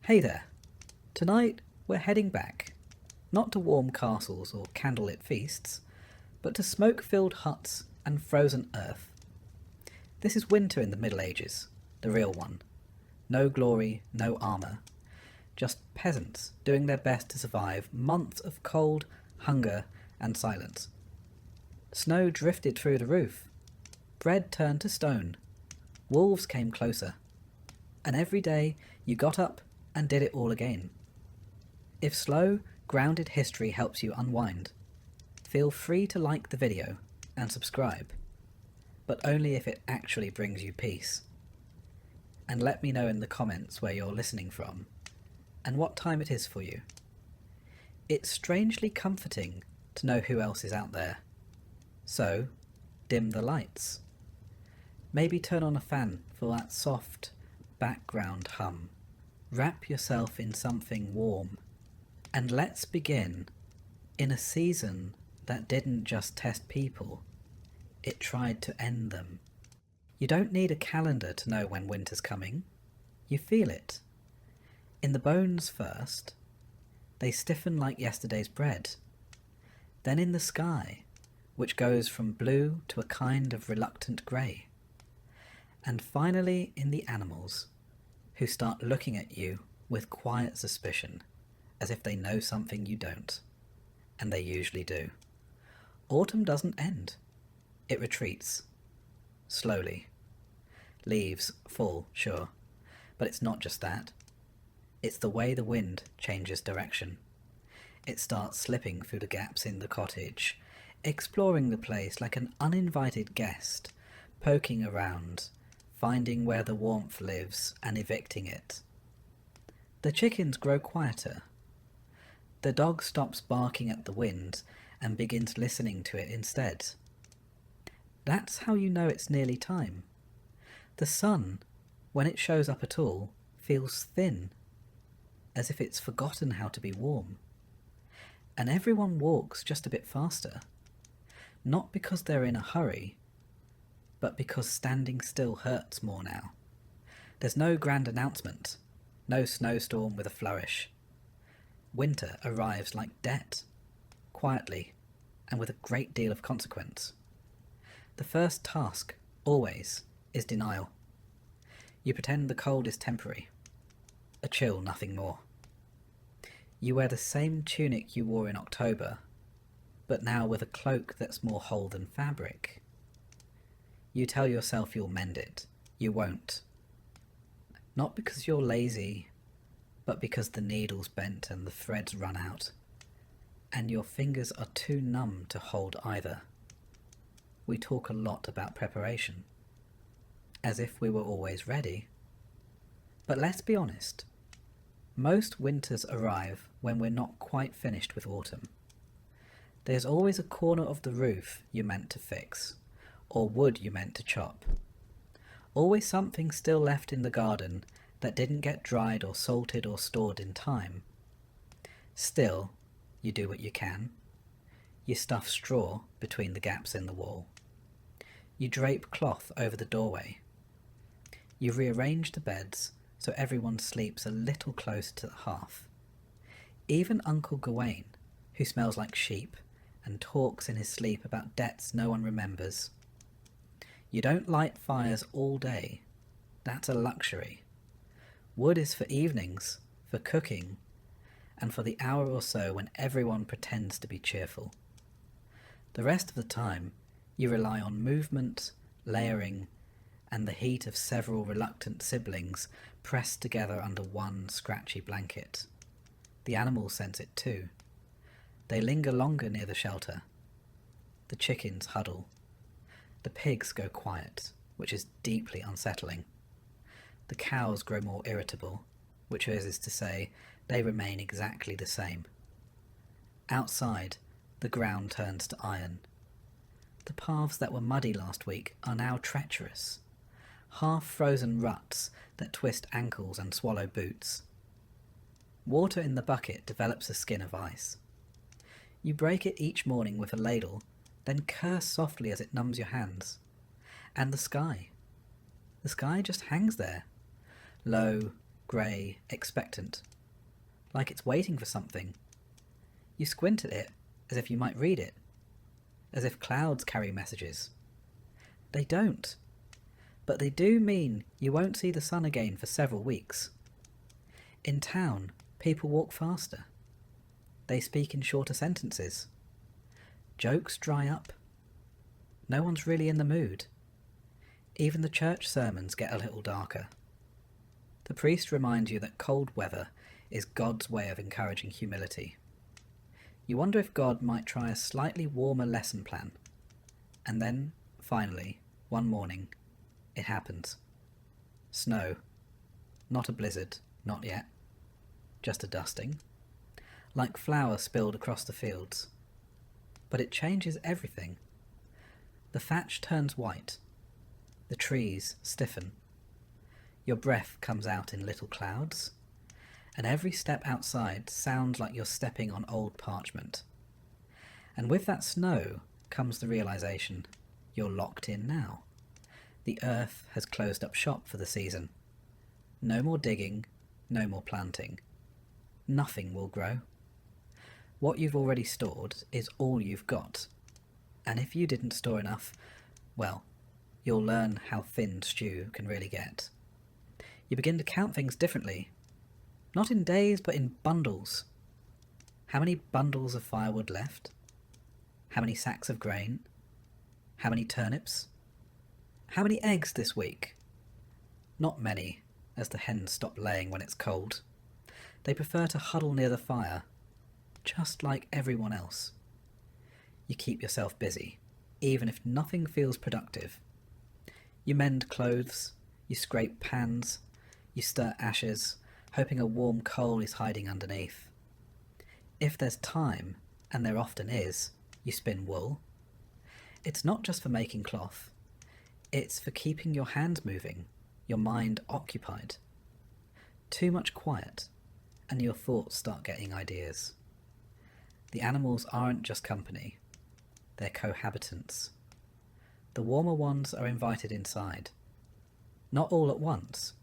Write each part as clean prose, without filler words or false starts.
Hey there. Tonight we're heading back, not to warm castles or candlelit feasts, but to smoke-filled huts and frozen earth. This is winter in the Middle Ages, the real one. No glory, no armour. Just peasants doing their best to survive months of cold, hunger and silence. Snow drifted through the roof. Bread turned to stone. Wolves came closer. And every day you got up and did it all again. If slow, grounded history helps you unwind, feel free to like the video and subscribe, but only if it actually brings you peace. And let me know in the comments where you're listening from and what time it is for you. It's strangely comforting to know who else is out there. So, dim the lights. Maybe turn on a fan for that soft background hum. Wrap yourself in something warm. And let's begin in a season that didn't just test people, it tried to end them. You don't need a calendar to know when winter's coming. You feel it. In the bones first, they stiffen like yesterday's bread. Then in the sky, which goes from blue to a kind of reluctant grey. And finally in the animals, who start looking at you with quiet suspicion, as if they know something you don't. And they usually do. Autumn doesn't end. It retreats. Slowly. Leaves fall, sure. But it's not just that. It's the way the wind changes direction. It starts slipping through the gaps in the cottage, exploring the place like an uninvited guest, poking around, finding where the warmth lives and evicting it. The chickens grow quieter. The dog stops barking at the wind and begins listening to it instead. That's how you know it's nearly time. The sun, when it shows up at all, feels thin, as if it's forgotten how to be warm. And everyone walks just a bit faster, not because they're in a hurry, but because standing still hurts more now. There's no grand announcement, no snowstorm with a flourish. Winter arrives like debt, quietly, and with a great deal of consequence. The first task, always, is denial. You pretend the cold is temporary, a chill, nothing more. You wear the same tunic you wore in October, but now with a cloak that's more whole than fabric. You tell yourself you'll mend it. You won't. Not because you're lazy, but because the needle's bent and the threads run out, and your fingers are too numb to hold either. We talk a lot about preparation, as if we were always ready. But let's be honest, most winters arrive when we're not quite finished with autumn. There's always a corner of the roof you meant to fix, or wood you meant to chop. Always something still left in the garden that didn't get dried or salted or stored in time. Still, you do what you can. You stuff straw between the gaps in the wall. You drape cloth over the doorway. You rearrange the beds so everyone sleeps a little closer to the hearth. Even Uncle Gawain, who smells like sheep and talks in his sleep about debts no one remembers. You don't light fires all day. That's a luxury. Wood is for evenings, for cooking, and for the hour or so when everyone pretends to be cheerful. The rest of the time, you rely on movement, layering, and the heat of several reluctant siblings pressed together under one scratchy blanket. The animals sense it too. They linger longer near the shelter. The chickens huddle. The pigs go quiet, which is deeply unsettling. The cows grow more irritable, which is to say, they remain exactly the same. Outside, the ground turns to iron. The paths that were muddy last week are now treacherous, half-frozen ruts that twist ankles and swallow boots. Water in the bucket develops a skin of ice. You break it each morning with a ladle, then curse softly as it numbs your hands. And the sky. The sky just hangs there, low, grey, expectant, like it's waiting for something. You squint at it as if you might read it, as if clouds carry messages. They don't, but they do mean you won't see the sun again for several weeks. In town, people walk faster. They speak in shorter sentences. Jokes dry up. No one's really in the mood. Even the church sermons get a little darker. The priest reminds you that cold weather is God's way of encouraging humility. You wonder if God might try a slightly warmer lesson plan. And then, finally, one morning, it happens. Snow. Not a blizzard, not yet. Just a dusting. Like flour spilled across the fields. But it changes everything. The thatch turns white. The trees stiffen. Your breath comes out in little clouds, and every step outside sounds like you're stepping on old parchment. And with that snow comes the realization you're locked in now. The earth has closed up shop for the season. No more digging, no more planting. Nothing will grow. What you've already stored is all you've got. And if you didn't store enough, well, you'll learn how thin stew can really get. You begin to count things differently. Not in days, but in bundles. How many bundles of firewood left? How many sacks of grain? How many turnips? How many eggs this week? Not many, as the hens stop laying when it's cold. They prefer to huddle near the fire, just like everyone else. You keep yourself busy, even if nothing feels productive. You mend clothes, you scrape pans, you stir ashes, hoping a warm coal is hiding underneath. If there's time, and there often is, you spin wool. It's not just for making cloth. It's for keeping your hands moving, your mind occupied. Too much quiet, and your thoughts start getting ideas. The animals aren't just company. They're cohabitants. The warmer ones are invited inside. Not all at once.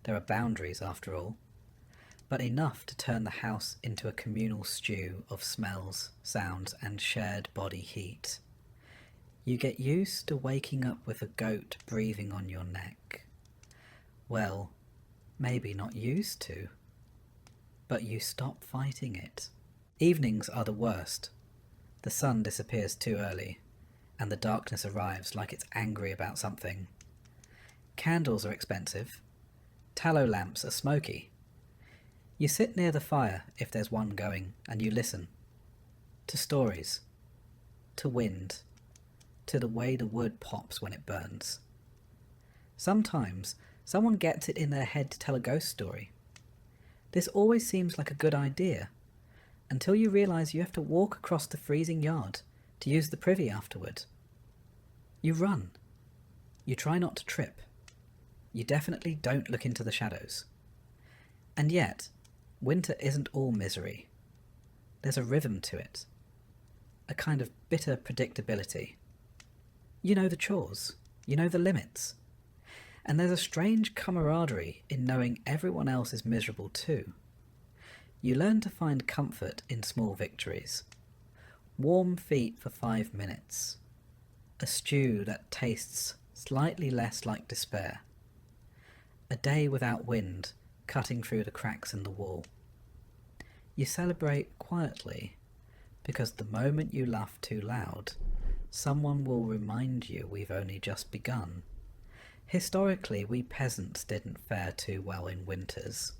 There are boundaries, after all, but enough to turn the house into a communal stew of smells, sounds, and shared body heat. You get used to waking up with a goat breathing on your neck. Well, maybe not used to, but you stop fighting it. Evenings are the worst. The sun disappears too early, and the darkness arrives like it's angry about something. Candles are expensive. Tallow lamps are smoky. You sit near the fire, if there's one going, and you listen. To stories. To wind. To the way the wood pops when it burns. Sometimes, someone gets it in their head to tell a ghost story. This always seems like a good idea, until you realise you have to walk across the freezing yard to use the privy afterward. You run. You try not to trip. You definitely don't look into the shadows. And yet, winter isn't all misery. There's a rhythm to it. A kind of bitter predictability. You know the chores. You know the limits. And there's a strange camaraderie in knowing everyone else is miserable too. You learn to find comfort in small victories. Warm feet for 5 minutes. A stew that tastes slightly less like despair. A day without wind cutting through the cracks in the wall. You celebrate quietly, because the moment you laugh too loud, someone will remind you we've only just begun. Historically, we peasants didn't fare too well in winters.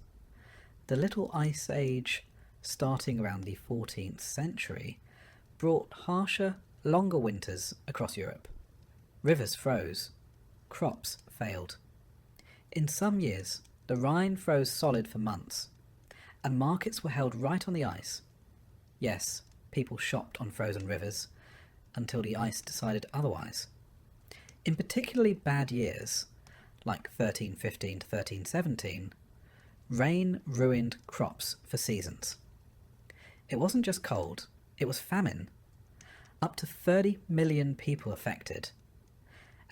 The Little Ice Age, starting around the 14th century, brought harsher, longer winters across Europe. Rivers froze. Crops failed. In some years, the Rhine froze solid for months, and markets were held right on the ice. Yes, people shopped on frozen rivers, until the ice decided otherwise. In particularly bad years, like 1315 to 1317, rain ruined crops for seasons. It wasn't just cold, it was famine. Up to 30 million people affected.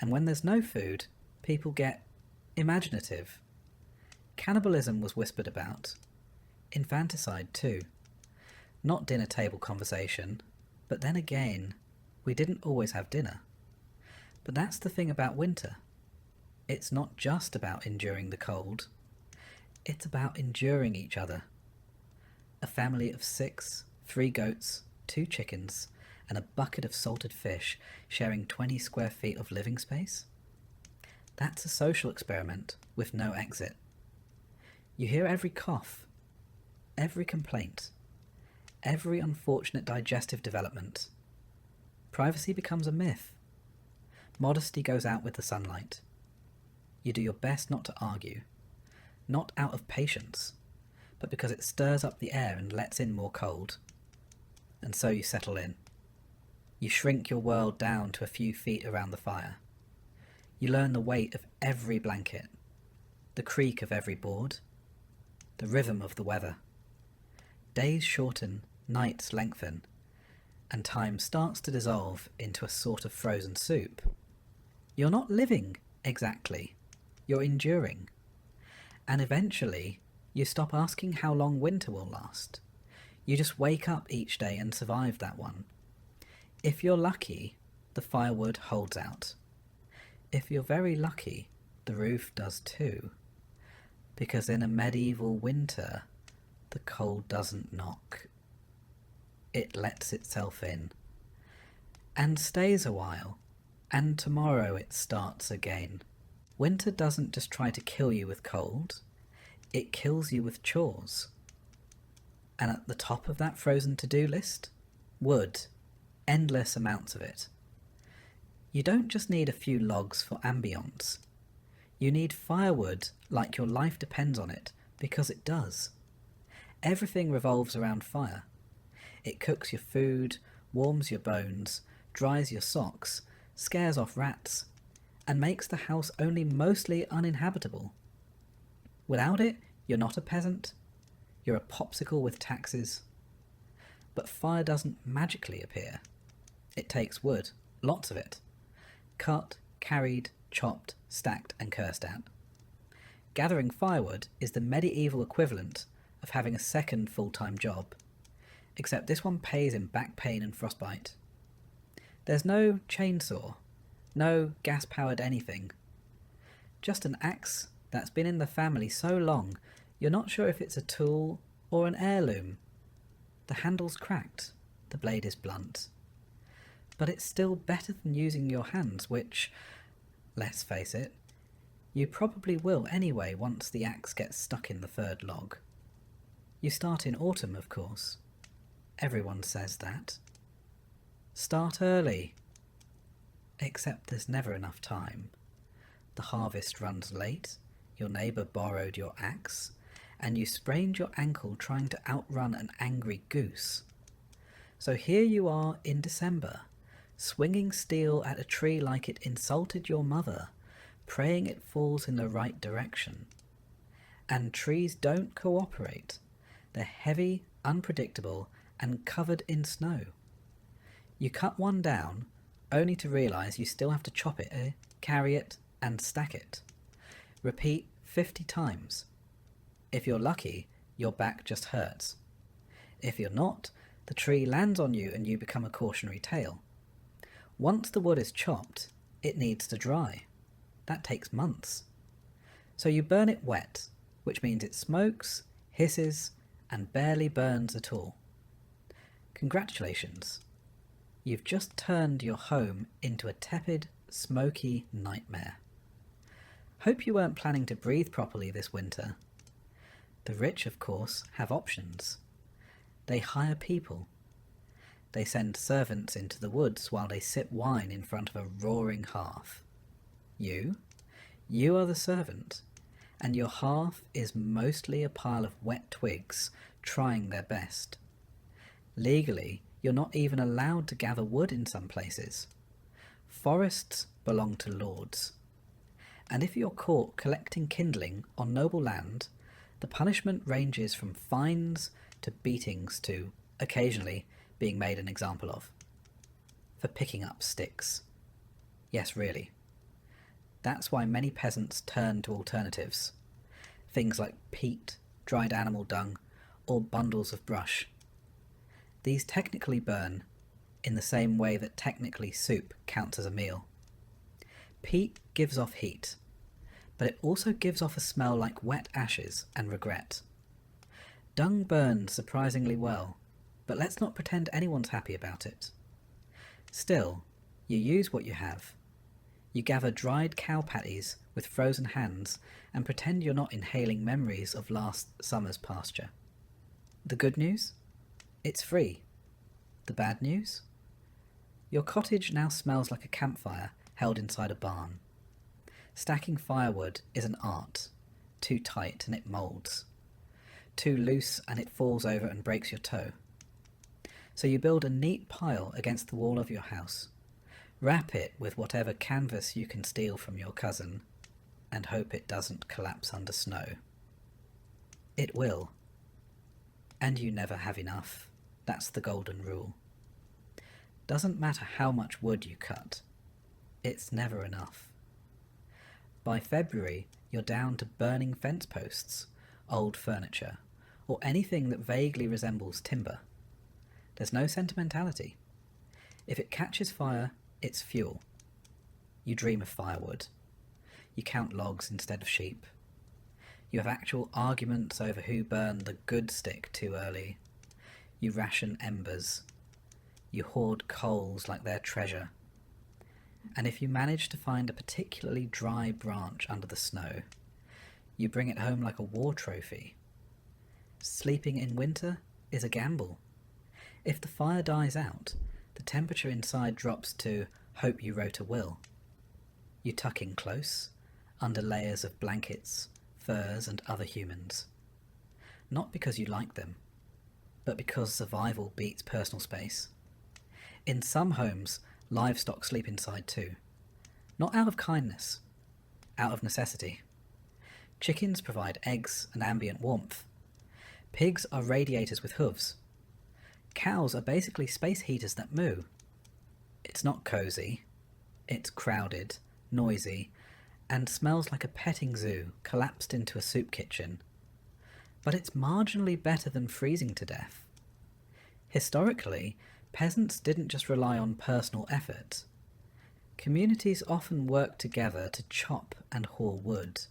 And when there's no food, people get imaginative. Cannibalism was whispered about. Infanticide too. Not dinner table conversation, but then again, we didn't always have dinner. But that's the thing about winter. It's not just about enduring the cold. It's about enduring each other. A family of 6, 3 goats, 2 chickens, and a bucket of salted fish sharing 20 square feet of living space? That's a social experiment with no exit. You hear every cough, every complaint, every unfortunate digestive development. Privacy becomes a myth. Modesty goes out with the sunlight. You do your best not to argue, not out of patience, but because it stirs up the air and lets in more cold. And so you settle in. You shrink your world down to a few feet around the fire. You learn the weight of every blanket, the creak of every board, the rhythm of the weather. Days shorten, nights lengthen, and time starts to dissolve into a sort of frozen soup. You're not living, exactly. You're enduring. And eventually, you stop asking how long winter will last. You just wake up each day and survive that one. If you're lucky, the firewood holds out. If you're very lucky, the roof does too. Because in a medieval winter, the cold doesn't knock. It lets itself in. And stays a while. And tomorrow it starts again. Winter doesn't just try to kill you with cold. It kills you with chores. And at the top of that frozen to-do list? Wood. Endless amounts of it. You don't just need a few logs for ambience. You need firewood like your life depends on it, because it does. Everything revolves around fire. It cooks your food, warms your bones, dries your socks, scares off rats, and makes the house only mostly uninhabitable. Without it, you're not a peasant. You're a popsicle with taxes. But fire doesn't magically appear. It takes wood, lots of it. Cut, carried, chopped, stacked and cursed at. Gathering firewood is the medieval equivalent of having a second full-time job, except this one pays in back pain and frostbite. There's no chainsaw, no gas-powered anything. Just an axe that's been in the family so long you're not sure if it's a tool or an heirloom. The handle's cracked, the blade is blunt. But it's still better than using your hands, which, let's face it, you probably will anyway once the axe gets stuck in the third log. You start in autumn, of course. Everyone says that. Start early. Except there's never enough time. The harvest runs late, your neighbour borrowed your axe, and you sprained your ankle trying to outrun an angry goose. So here you are in December, swinging steel at a tree like it insulted your mother, praying it falls in the right direction. And trees don't cooperate. They're heavy, unpredictable, and covered in snow. You cut one down, only to realise you still have to chop it, carry it, and stack it. Repeat 50 times. If you're lucky, your back just hurts. If you're not, the tree lands on you and you become a cautionary tale. Once the wood is chopped, it needs to dry. That takes months. So you burn it wet, which means it smokes, hisses, and barely burns at all. Congratulations. You've just turned your home into a tepid, smoky nightmare. Hope you weren't planning to breathe properly this winter. The rich, of course, have options. They hire people. They send servants into the woods while they sip wine in front of a roaring hearth. You are the servant, and your hearth is mostly a pile of wet twigs trying their best. Legally, you're not even allowed to gather wood in some places. Forests belong to lords. And if you're caught collecting kindling on noble land, the punishment ranges from fines to beatings to, occasionally, being made an example of. For picking up sticks. Yes, really. That's why many peasants turn to alternatives. things like peat, dried animal dung, or bundles of brush. These technically burn in the same way that technically soup counts as a meal. Peat gives off heat, but it also gives off a smell like wet ashes and regret. Dung burns surprisingly well, but let's not pretend anyone's happy about it. Still, you use what you have. You gather dried cow patties with frozen hands and pretend you're not inhaling memories of last summer's pasture. The good news? It's free. The bad news? Your cottage now smells like a campfire held inside a barn. Stacking firewood is an art. Too tight and it moulds. Too loose and it falls over and breaks your toe. So you build a neat pile against the wall of your house, wrap it with whatever canvas you can steal from your cousin, and hope it doesn't collapse under snow. It will. And you never have enough. That's the golden rule. Doesn't matter how much wood you cut. It's never enough. By February, you're down to burning fence posts, old furniture, or anything that vaguely resembles timber. There's no sentimentality. If it catches fire, it's fuel. You dream of firewood. You count logs instead of sheep. You have actual arguments over who burned the good stick too early. You ration embers. You hoard coals like they're treasure. And if you manage to find a particularly dry branch under the snow, you bring it home like a war trophy. Sleeping in winter is a gamble. If the fire dies out, the temperature inside drops to hope you wrote a will. You tuck in close, under layers of blankets, furs and other humans. Not because you like them, but because survival beats personal space. In some homes, livestock sleep inside too. Not out of kindness, out of necessity. Chickens provide eggs and ambient warmth. Pigs are radiators with hooves. Cows are basically space heaters that moo. It's not cosy. It's crowded, noisy, and smells like a petting zoo collapsed into a soup kitchen. But it's marginally better than freezing to death. Historically, peasants didn't just rely on personal effort. Communities often worked together to chop and haul wood.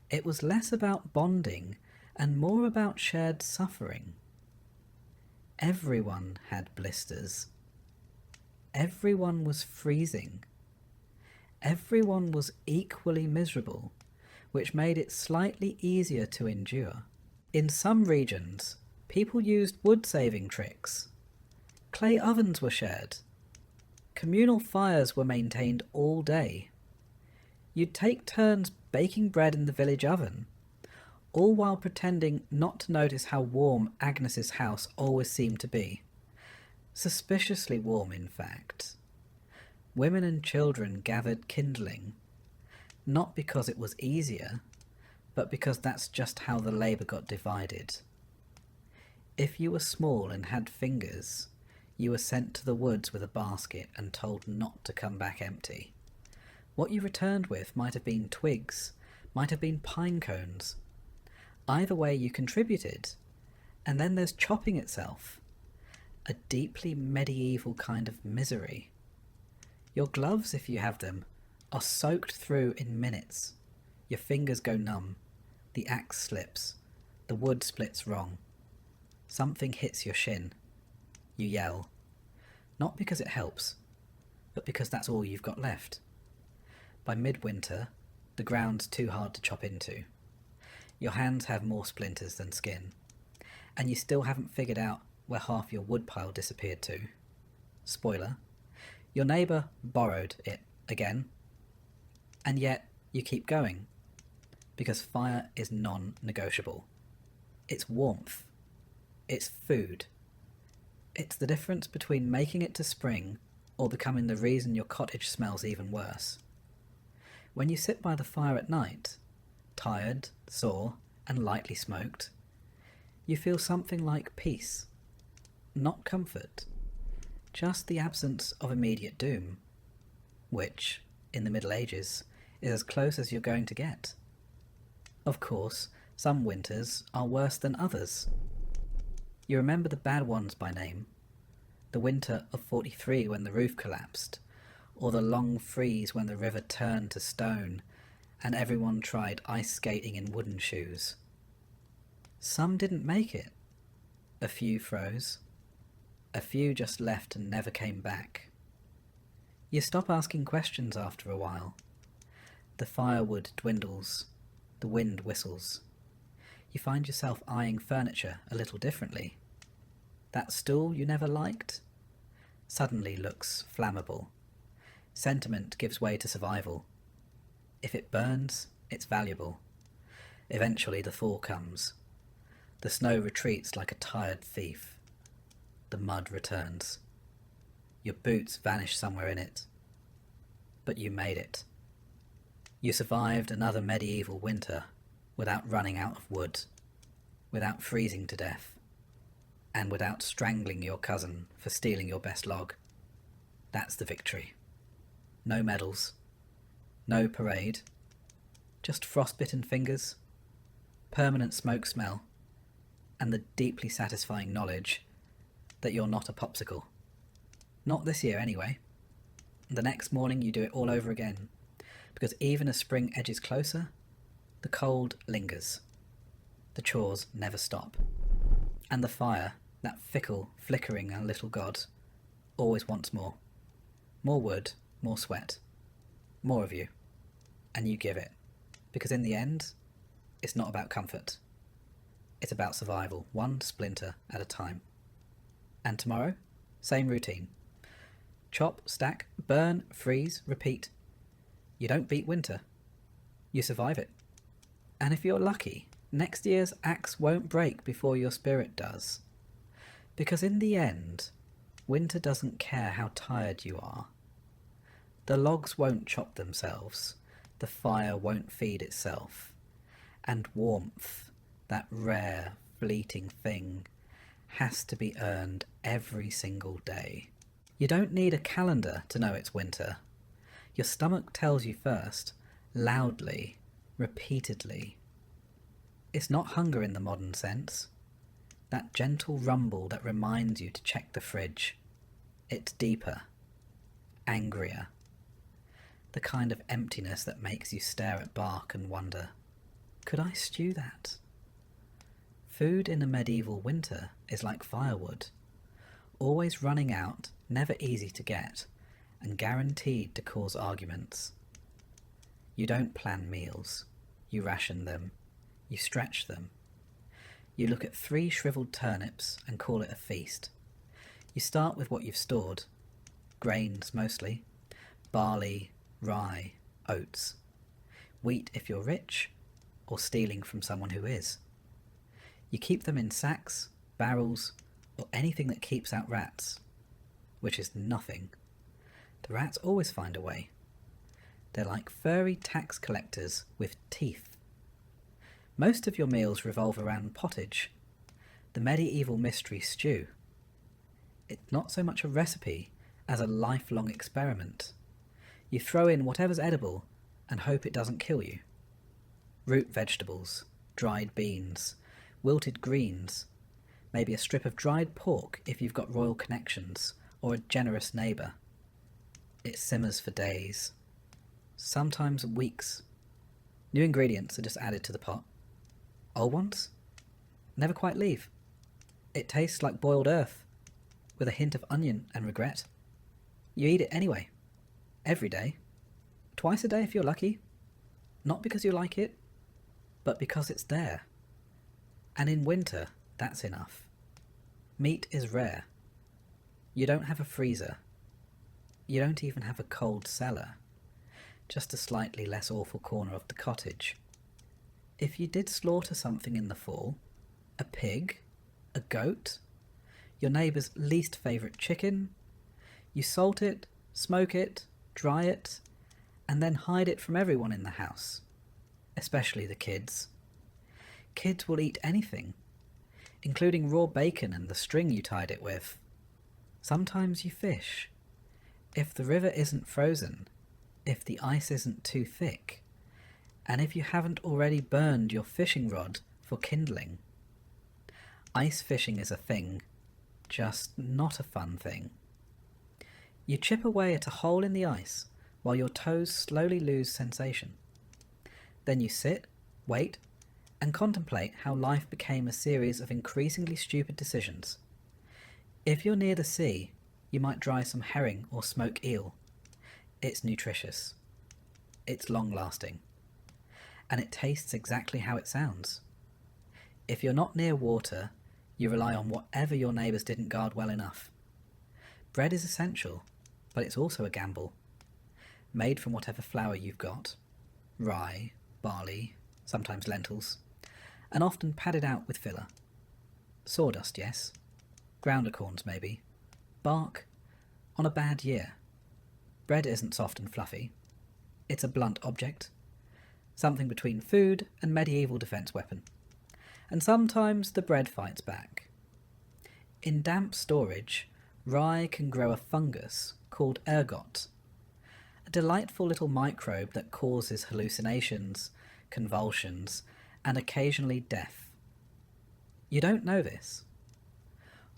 It was less about bonding and more about shared suffering. Everyone had blisters. Everyone was freezing. Everyone was equally miserable, which made it slightly easier to endure. In some regions, people used wood-saving tricks. Clay ovens were shared. Communal fires were maintained all day. You'd take turns baking bread in the village oven, all while pretending not to notice how warm Agnes's house always seemed to be. Suspiciously warm, in fact. Women and children gathered kindling, not because it was easier, but because that's just how the labour got divided. If you were small and had fingers, you were sent to the woods with a basket and told not to come back empty. What you returned with might have been twigs, might have been pine cones. Either way you contributed. And then there's chopping itself. A deeply medieval kind of misery. Your gloves, if you have them, are soaked through in minutes. Your fingers go numb. The axe slips. The wood splits wrong. Something hits your shin. You yell. Not because it helps, but because that's all you've got left. By midwinter, the ground's too hard to chop into. Your hands have more splinters than skin, and you still haven't figured out where half your woodpile disappeared to. Spoiler, your neighbour borrowed it again, and yet you keep going, because fire is non-negotiable. It's warmth. It's food. It's the difference between making it to spring or becoming the reason your cottage smells even worse. When you sit by the fire at night, tired, sore, and lightly smoked, you feel something like peace. Not comfort, just the absence of immediate doom, which, in the Middle Ages, is as close as you're going to get. Of course, some winters are worse than others. You remember the bad ones by name. The winter of 43 when the roof collapsed, or the long freeze when the river turned to stone and everyone tried ice skating in wooden shoes. Some didn't make it. A few froze. A few just left and never came back. You stop asking questions after a while. The firewood dwindles. The wind whistles. You find yourself eyeing furniture a little differently. That stool you never liked suddenly looks flammable. Sentiment gives way to survival. If it burns, it's valuable. Eventually the thaw comes. The snow retreats like a tired thief. The mud returns. Your boots vanish somewhere in it. But you made it. You survived another medieval winter without running out of wood, without freezing to death, and without strangling your cousin for stealing your best log. That's the victory. No medals, no parade, just frostbitten fingers, permanent smoke smell, and the deeply satisfying knowledge that you're not a popsicle. Not this year anyway. The next morning you do it all over again, because even as spring edges closer, the cold lingers. The chores never stop. And the fire, that fickle, flickering little god, always wants more. More wood, more sweat, more of you. And you give it. Because in the end, it's not about comfort. It's about survival, one splinter at a time. And tomorrow, same routine. Chop, stack, burn, freeze, repeat. You don't beat winter. You survive it. And if you're lucky, next year's axe won't break before your spirit does. Because in the end, winter doesn't care how tired you are. The logs won't chop themselves. The fire won't feed itself. And warmth, that rare, fleeting thing, has to be earned every single day. You don't need a calendar to know it's winter. Your stomach tells you first, loudly, repeatedly. It's not hunger in the modern sense. That gentle rumble that reminds you to check the fridge. It's deeper, angrier. The kind of emptiness that makes you stare at bark and wonder, could I stew that? Food in a medieval winter is like firewood, always running out, never easy to get, and guaranteed to cause arguments. You don't plan meals, you ration them, you stretch them. You look at 3 shriveled turnips and call it a feast. You start with what you've stored, grains mostly, barley, rye, oats, wheat if you're rich, or stealing from someone who is. You keep them in sacks, barrels, or anything that keeps out rats, which is nothing. The rats always find a way. They're like furry tax collectors with teeth. Most of your meals revolve around pottage, the medieval mystery stew. It's not so much a recipe as a lifelong experiment. You throw in whatever's edible and hope it doesn't kill you. Root vegetables, dried beans, wilted greens, maybe a strip of dried pork if you've got royal connections or a generous neighbour. It simmers for days, sometimes weeks. New ingredients are just added to the pot. Old ones never quite leave. It tastes like boiled earth, with a hint of onion and regret. You eat it anyway, every day, twice a day if you're lucky, not because you like it, but because it's there. And in winter, that's enough. Meat is rare. You don't have a freezer. You don't even have a cold cellar, just a slightly less awful corner of the cottage. If you did slaughter something in the fall, a pig, a goat, your neighbour's least favourite chicken, you salt it, smoke it, dry it, and then hide it from everyone in the house, especially the kids. Kids will eat anything, including raw bacon and the string you tied it with. Sometimes you fish. If the river isn't frozen, if the ice isn't too thick, And if you haven't already burned your fishing rod for kindling. Ice fishing is a thing, just not a fun thing. You chip away at a hole in the ice while your toes slowly lose sensation. Then you sit, wait, and contemplate how life became a series of increasingly stupid decisions. If you're near the sea, you might dry some herring or smoke eel. It's nutritious. It's long-lasting. And it tastes exactly how it sounds. If you're not near water, you rely on whatever your neighbours didn't guard well enough. Bread is essential, but it's also a gamble. Made from whatever flour you've got. Rye, barley, sometimes lentils, and often padded out with filler. Sawdust, yes. Grounder corns, maybe. Bark, on a bad year. Bread isn't soft and fluffy. It's a blunt object. Something between food and medieval defence weapon. And sometimes the bread fights back. In damp storage, rye can grow a fungus called ergot, a delightful little microbe that causes hallucinations, convulsions, and occasionally death. You don't know this.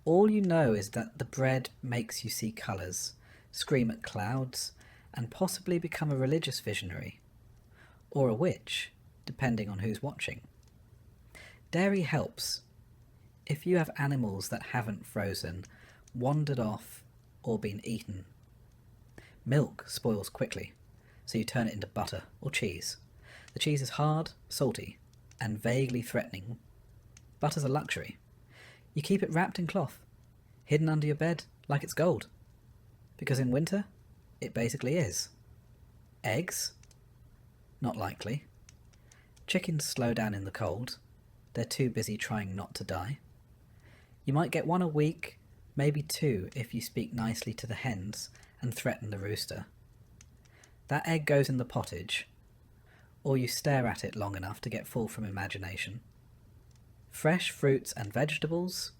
All you know is that the bread makes you see colours, scream at clouds, and possibly become a religious visionary, or a witch, depending on who's watching. Dairy helps. If you have animals that haven't frozen, wandered off, or been eaten. Milk spoils quickly, so you turn it into butter or cheese. The cheese is hard, salty, and vaguely threatening. Butter's a luxury. You keep it wrapped in cloth, hidden under your bed like it's gold. Because in winter, it basically is. Eggs? Not likely. Chickens slow down in the cold. They're too busy trying not to die. You might get 1 a week, maybe 2 if you speak nicely to the hens and threaten the rooster. That egg goes in the pottage, or you stare at it long enough to get full from imagination. Fresh fruits and vegetables?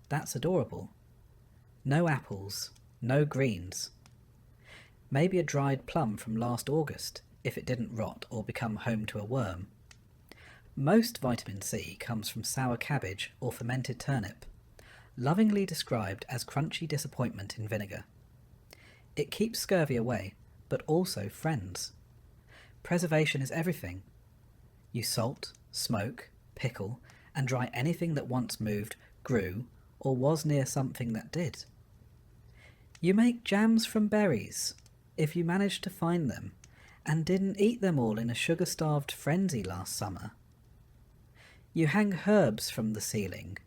That's adorable. No apples, no greens. Maybe a dried plum from last August, if it didn't rot or become home to a worm. Most vitamin C comes from sour cabbage or fermented turnip, lovingly described as crunchy disappointment in vinegar. It keeps scurvy away, but also friends. Preservation is everything. You salt, smoke, pickle, and dry anything that once moved, grew, or was near something that did. You make jams from berries, if you managed to find them, and didn't eat them all in a sugar-starved frenzy last summer. You hang herbs from the ceiling,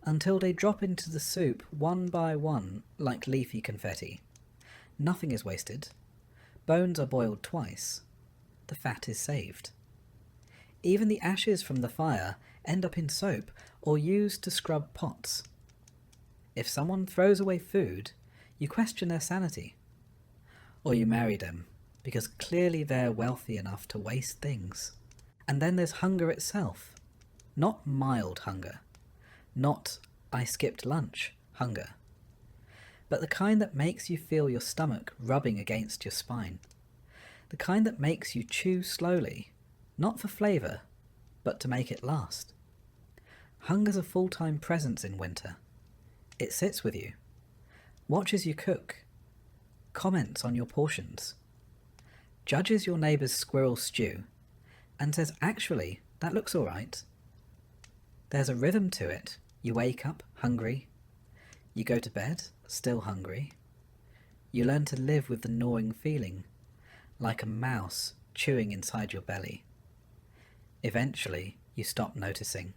until they drop into the soup one by one like leafy confetti. Nothing is wasted. Bones are boiled twice. The fat is saved. Even the ashes from the fire end up in soap or used to scrub pots. If someone throws away food, you question their sanity. Or you marry them, because clearly they're wealthy enough to waste things. And then there's hunger itself. Not mild hunger. Not I skipped lunch hunger. But the kind that makes you feel your stomach rubbing against your spine. The kind that makes you chew slowly, not for flavour, but to make it last. Hunger's a full-time presence in winter. It sits with you, watches you cook, comments on your portions, judges your neighbour's squirrel stew, and says, actually, that looks all right. There's a rhythm to it. You wake up hungry. You go to bed still hungry. You learn to live with the gnawing feeling, like a mouse chewing inside your belly. Eventually, you stop noticing.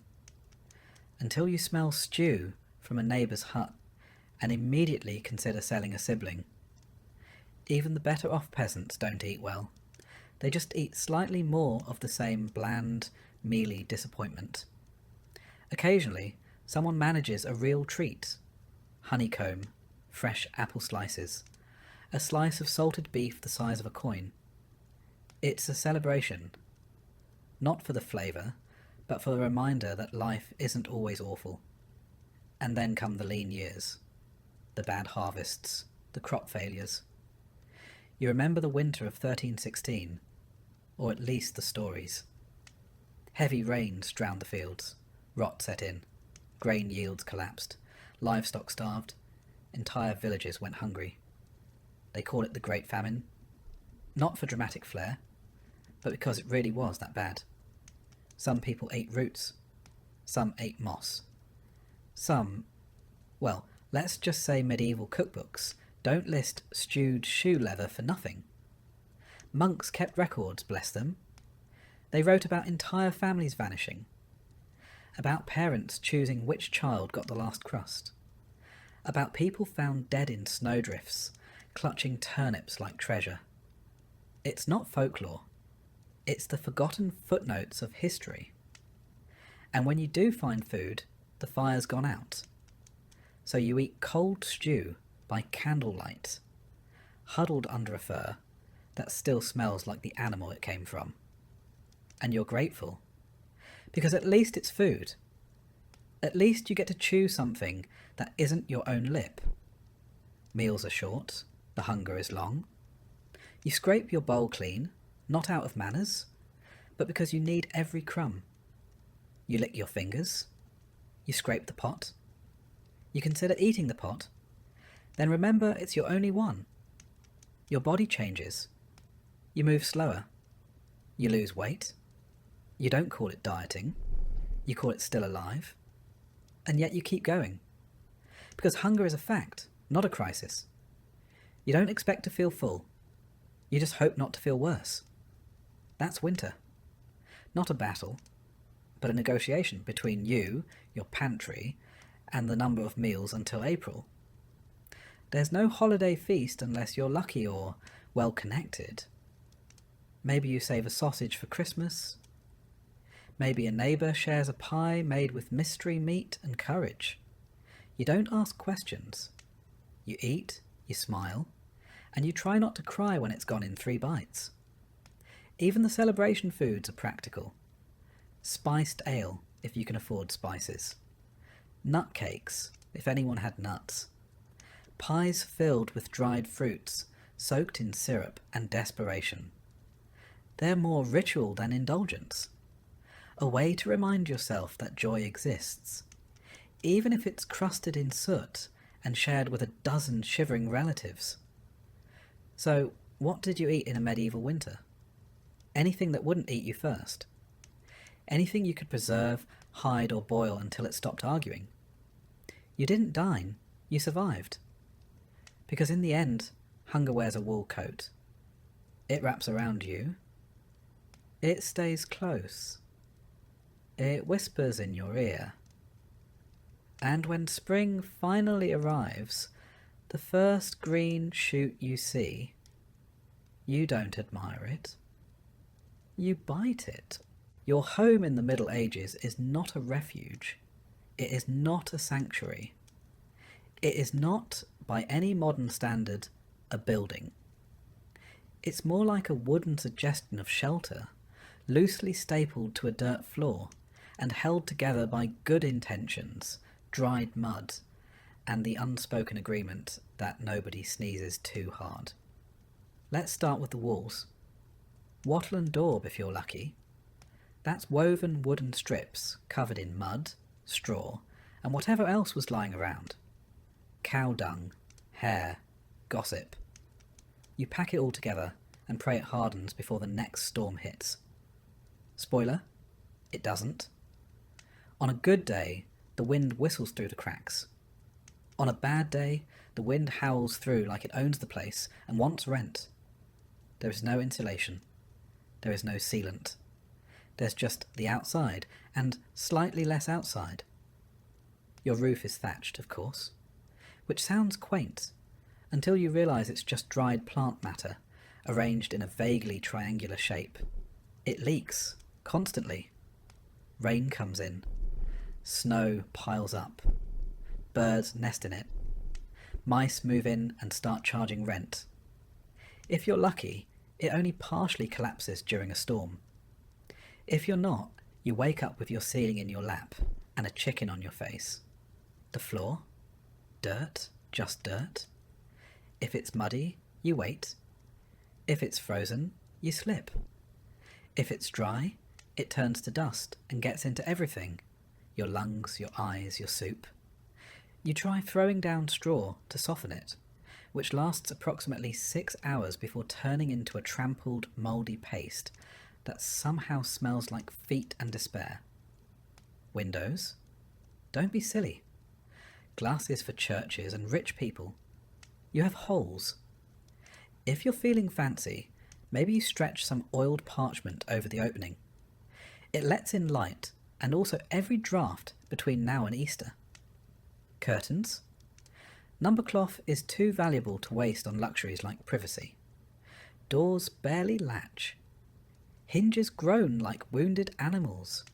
Until you smell stew from a neighbour's hut and immediately consider selling a sibling. Even the better off peasants don't eat well. They just eat slightly more of the same bland, mealy disappointment. Occasionally, someone manages a real treat. Honeycomb, fresh apple slices, a slice of salted beef the size of a coin. It's a celebration. Not for the flavour, but for the reminder that life isn't always awful. And then come the lean years, the bad harvests, the crop failures. You remember the winter of 1316. or at least the stories. Heavy rains drowned the fields, rot set in, grain yields collapsed, livestock starved, entire villages went hungry. They call it the Great Famine, not for dramatic flair, but because it really was that bad. Some people ate roots, some ate moss. Some, well, let's just say medieval cookbooks don't list stewed shoe leather for nothing. Monks kept records, bless them. They wrote about entire families vanishing, about parents choosing which child got the last crust, about people found dead in snowdrifts, clutching turnips like treasure. It's not folklore. It's the forgotten footnotes of history. And when you do find food, the fire's gone out. So you eat cold stew by candlelight, huddled under a fur that still smells like the animal it came from. And you're grateful, because at least it's food. At least you get to chew something that isn't your own lip. Meals are short, the hunger is long. You scrape your bowl clean, not out of manners, but because you need every crumb. You lick your fingers. You scrape the pot. You consider eating the pot. Then remember it's your only one. Your body changes. You move slower. You lose weight. You don't call it dieting. You call it still alive. And yet you keep going. Because hunger is a fact, not a crisis. You don't expect to feel full. You just hope not to feel worse. That's winter. Not a battle, but a negotiation between you, your pantry, and the number of meals until April. There's no holiday feast unless you're lucky or well-connected. Maybe you save a sausage for Christmas. Maybe a neighbour shares a pie made with mystery meat and courage. You don't ask questions. You eat, you smile, and you try not to cry when it's gone in 3 bites. Even the celebration foods are practical. Spiced ale, if you can afford spices. Nut cakes, if anyone had nuts. Pies filled with dried fruits, soaked in syrup and desperation. They're more ritual than indulgence. A way to remind yourself that joy exists, even if it's crusted in soot and shared with a dozen shivering relatives. So, what did you eat in a medieval winter? Anything that wouldn't eat you first. Anything you could preserve, hide or boil until it stopped arguing. You didn't dine, you survived. Because in the end, hunger wears a wool coat. It wraps around you. It stays close. It whispers in your ear. And when spring finally arrives, the first green shoot you see, you don't admire it. You bite it. Your home in the Middle Ages is not a refuge. It is not a sanctuary. It is not, by any modern standard, a building. It's more like a wooden suggestion of shelter, loosely stapled to a dirt floor and held together by good intentions, dried mud, and the unspoken agreement that nobody sneezes too hard. Let's start with the walls. Wattle and daub if you're lucky. That's woven wooden strips covered in mud, straw, and whatever else was lying around. Cow dung, hair, gossip. You pack it all together and pray it hardens before the next storm hits. Spoiler, it doesn't. On a good day, the wind whistles through the cracks. On a bad day, the wind howls through like it owns the place and wants rent. There is no insulation. There is no sealant. There's just the outside and slightly less outside. Your roof is thatched, of course, which sounds quaint until you realise it's just dried plant matter arranged in a vaguely triangular shape. It leaks constantly. Rain comes in. Snow piles up. Birds nest in it. Mice move in and start charging rent. If you're lucky, it only partially collapses during a storm. If you're not, you wake up with your ceiling in your lap and a chicken on your face. The floor? Dirt? Just dirt? If it's muddy, you wait. If it's frozen, you slip. If it's dry, it turns to dust and gets into everything. Your lungs, your eyes, your soup. You try throwing down straw to soften it, which lasts approximately 6 hours before turning into a trampled, mouldy paste that somehow smells like feet and despair. Windows? Don't be silly. Glass is for churches and rich people. You have holes. If you're feeling fancy, maybe you stretch some oiled parchment over the opening. It lets in light and also every draught between now and Easter. Curtains? Number cloth is too valuable to waste on luxuries like privacy. Doors barely latch. Hinges groan like wounded animals.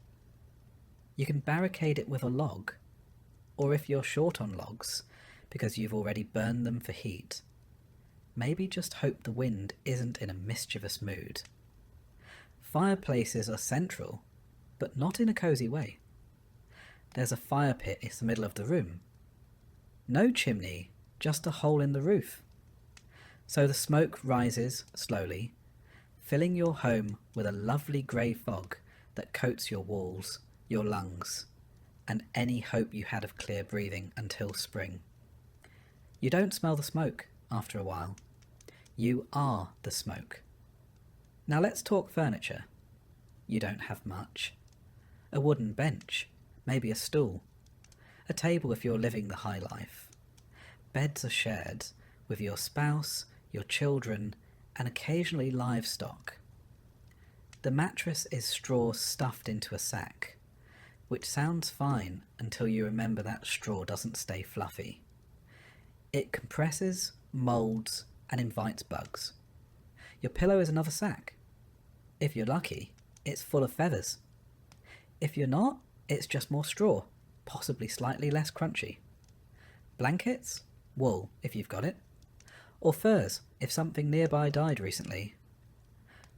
You can barricade it with a log, or if you're short on logs, because you've already burned them for heat, maybe just hope the wind isn't in a mischievous mood. Fireplaces are central, but not in a cosy way. There's a fire pit in the middle of the room. No chimney, just a hole in the roof. So the smoke rises slowly, filling your home with a lovely grey fog that coats your walls, your lungs, and any hope you had of clear breathing until spring. You don't smell the smoke after a while. You are the smoke. Now let's talk furniture. You don't have much. A wooden bench, maybe a stool. A table if you're living the high life. Beds are shared with your spouse, your children, and occasionally livestock. The mattress is straw stuffed into a sack, which sounds fine until you remember that straw doesn't stay fluffy. It compresses, moulds, and invites bugs. Your pillow is another sack. If you're lucky, it's full of feathers. If you're not, it's just more straw, possibly slightly less crunchy. Blankets? Wool, if you've got it. Or furs, if something nearby died recently.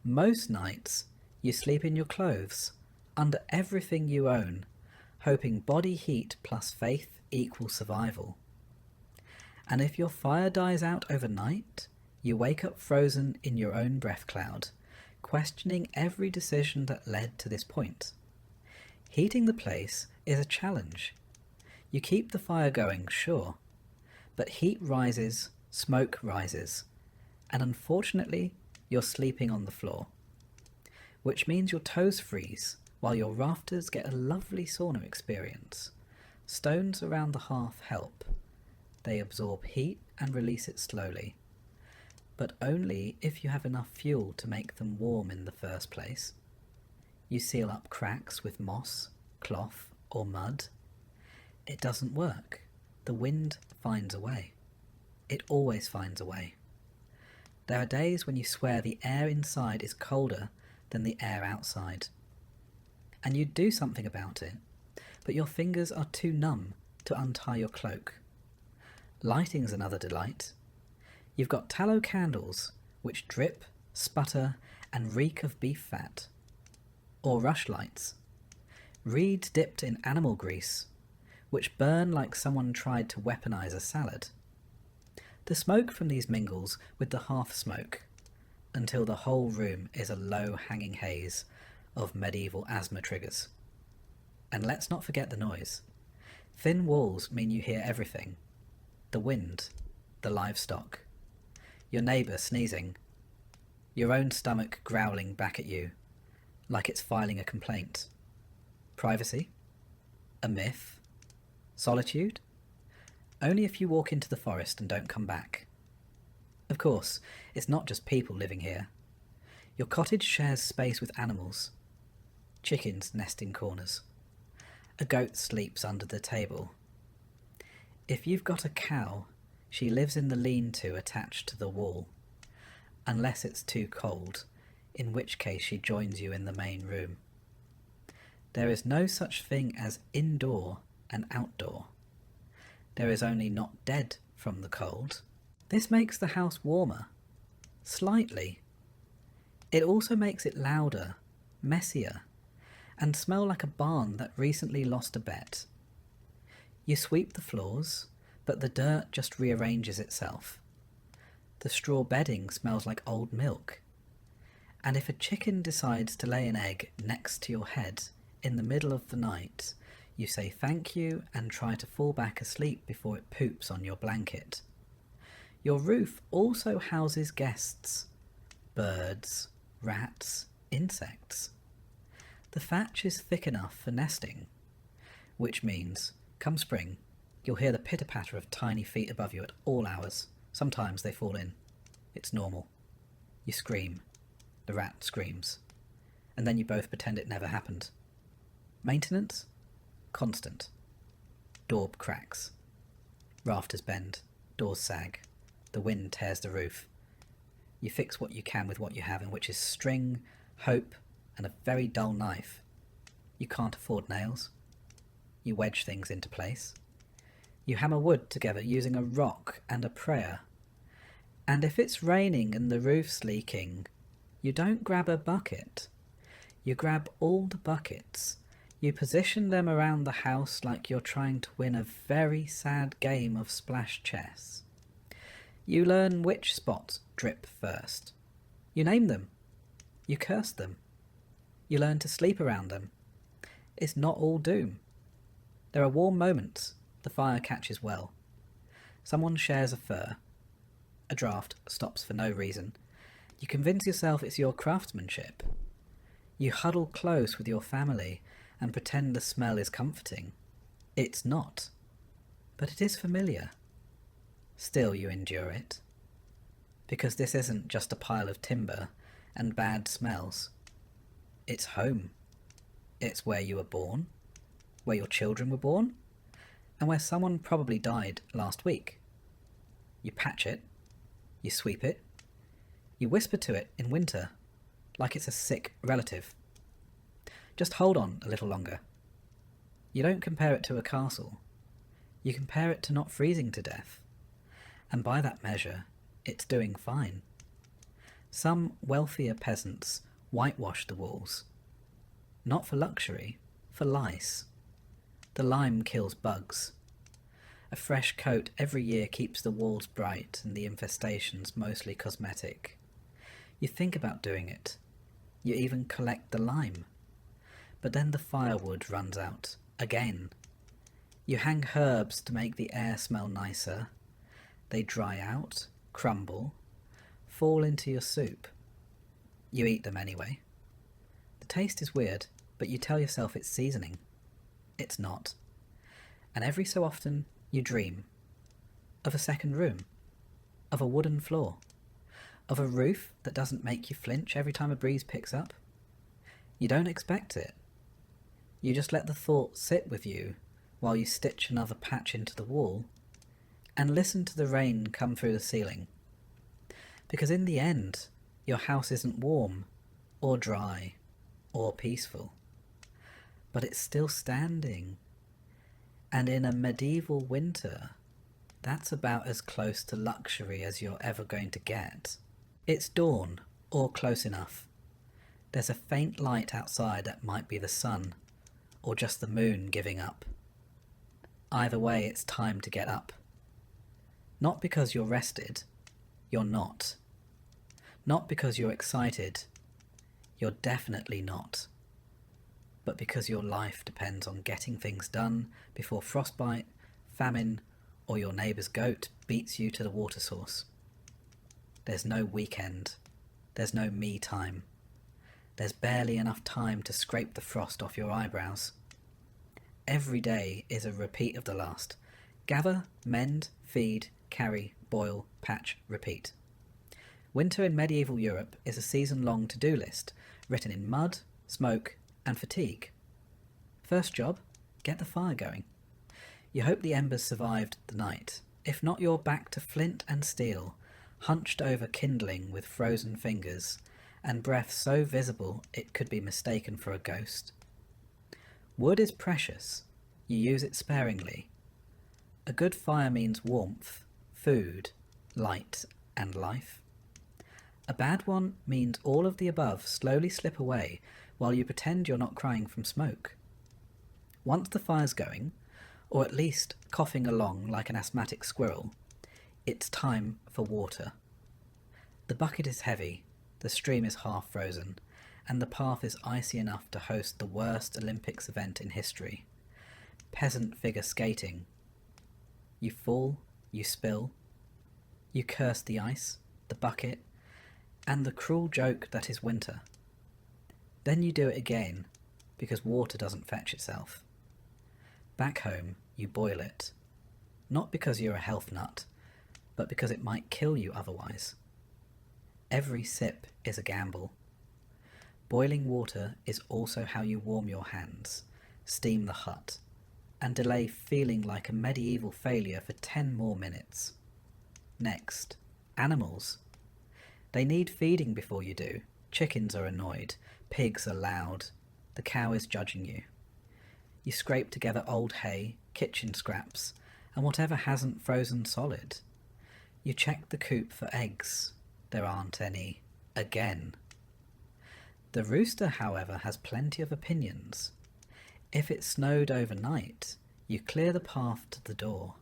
Most nights, you sleep in your clothes, under everything you own, hoping body heat plus faith equals survival. And if your fire dies out overnight, you wake up frozen in your own breath cloud, questioning every decision that led to this point. Heating the place is a challenge. You keep the fire going, sure, but heat rises, smoke rises, and unfortunately, you're sleeping on the floor, which means your toes freeze while your rafters get a lovely sauna experience. Stones around the hearth help. They absorb heat and release it slowly, but only if you have enough fuel to make them warm in the first place. You seal up cracks with moss, cloth, or mud. It doesn't work. The wind finds a way. It always finds a way. There are days when you swear the air inside is colder than the air outside. And you do something about it, but your fingers are too numb to untie your cloak. Lighting's another delight. You've got tallow candles, which drip, sputter, and reek of beef fat. Or rushlights. Reeds dipped in animal grease, which burn like someone tried to weaponize a salad. The smoke from these mingles with the hearth smoke, until the whole room is a low hanging haze of medieval asthma triggers. And let's not forget the noise. Thin walls mean you hear everything. The wind, the livestock, your neighbour sneezing, your own stomach growling back at you, like it's filing a complaint. Privacy? A myth? Solitude? Only if you walk into the forest and don't come back. Of course, it's not just people living here. Your cottage shares space with animals. Chickens nest in corners. A goat sleeps under the table. If you've got a cow, she lives in the lean-to attached to the wall, unless it's too cold, in which case she joins you in the main room. There is no such thing as indoor and outdoor. There is only not dead from the cold. This makes the house warmer, slightly. It also makes it louder, messier, and smell like a barn that recently lost a bet. You sweep the floors, but the dirt just rearranges itself. The straw bedding smells like old milk, And if a chicken decides to lay an egg next to your head in the middle of the night, you say thank you and try to fall back asleep before it poops on your blanket. Your roof also houses guests: birds, rats, insects. The thatch is thick enough for nesting, which means, come spring, you'll hear the pitter-patter of tiny feet above you at all hours. Sometimes they fall in. It's normal. You scream. The rat screams. And then you both pretend it never happened. Maintenance? Constant. Daub cracks. Rafters bend. Doors sag. The wind tears the roof. You fix what you can with what you have, and which is string, hope, and a very dull knife. You can't afford nails. You wedge things into place. You hammer wood together using a rock and a prayer. And if it's raining and the roof's leaking, you don't grab a bucket. You grab all the buckets. You position them around the house like you're trying to win a very sad game of splash chess. You learn which spots drip first. You name them. You curse them. You learn to sleep around them. It's not all doom. There are warm moments. The fire catches well. Someone shares a fur. A draft stops for no reason. You convince yourself it's your craftsmanship. You huddle close with your family and pretend the smell is comforting. It's not. But it is familiar. Still you endure it. Because this isn't just a pile of timber and bad smells. It's home. It's where you were born, where your children were born, and where someone probably died last week. You patch it, you sweep it, you whisper to it in winter, like it's a sick relative. Just hold on a little longer. You don't compare it to a castle. You compare it to not freezing to death. And by that measure, it's doing fine. Some wealthier peasants whitewash the walls. Not for luxury, for lice. The lime kills bugs. A fresh coat every year keeps the walls bright and the infestations mostly cosmetic. You think about doing it. You even collect the lime. But then the firewood runs out, again. You hang herbs to make the air smell nicer. They dry out, crumble, fall into your soup. You eat them anyway. The taste is weird, but you tell yourself it's seasoning. It's not. And every so often you dream of a second room, of a wooden floor, of a roof that doesn't make you flinch every time a breeze picks up. You don't expect it. You just let the thought sit with you while you stitch another patch into the wall and listen to the rain come through the ceiling. Because in the end, your house isn't warm or dry or peaceful, but it's still standing. And in a medieval winter, that's about as close to luxury as you're ever going to get. It's dawn, or close enough. There's a faint light outside that might be the sun, or just the moon giving up. Either way, it's time to get up. Not because you're rested, you're not. Not because you're excited, you're definitely not. But because your life depends on getting things done before frostbite, famine, or your neighbour's goat beats you to the water source. There's no weekend. There's no me time. There's barely enough time to scrape the frost off your eyebrows. Every day is a repeat of the last. Gather, mend, feed, carry, boil, patch, repeat. Winter in medieval Europe is a season-long to-do list, written in mud, smoke, and fatigue. First job, get the fire going. You hope the embers survived the night. If not, you're back to flint and steel, hunched over kindling with frozen fingers, and breath so visible it could be mistaken for a ghost. Wood is precious. You use it sparingly. A good fire means warmth, food, light, and life. A bad one means all of the above slowly slip away while you pretend you're not crying from smoke. Once the fire's going, or at least coughing along like an asthmatic squirrel, it's time for water. The bucket is heavy, The stream is half frozen, and the path is icy enough to host the worst Olympics event in history. Peasant figure skating. You fall, you spill, you curse the ice, the bucket, and the cruel joke that is winter. Then you do it again, because water doesn't fetch itself. Back home, you boil it, not because you're a health nut, but because it might kill you otherwise. Every sip is a gamble. Boiling water is also how you warm your hands, steam the hut, and delay feeling like a medieval failure for 10 more minutes. Next, animals. They need feeding before you do. Chickens are annoyed, pigs are loud, the cow is judging you. You scrape together old hay, kitchen scraps, and whatever hasn't frozen solid. You check the coop for eggs. There aren't any. Again. The rooster, however, has plenty of opinions. If it snowed overnight, you clear the path to the door.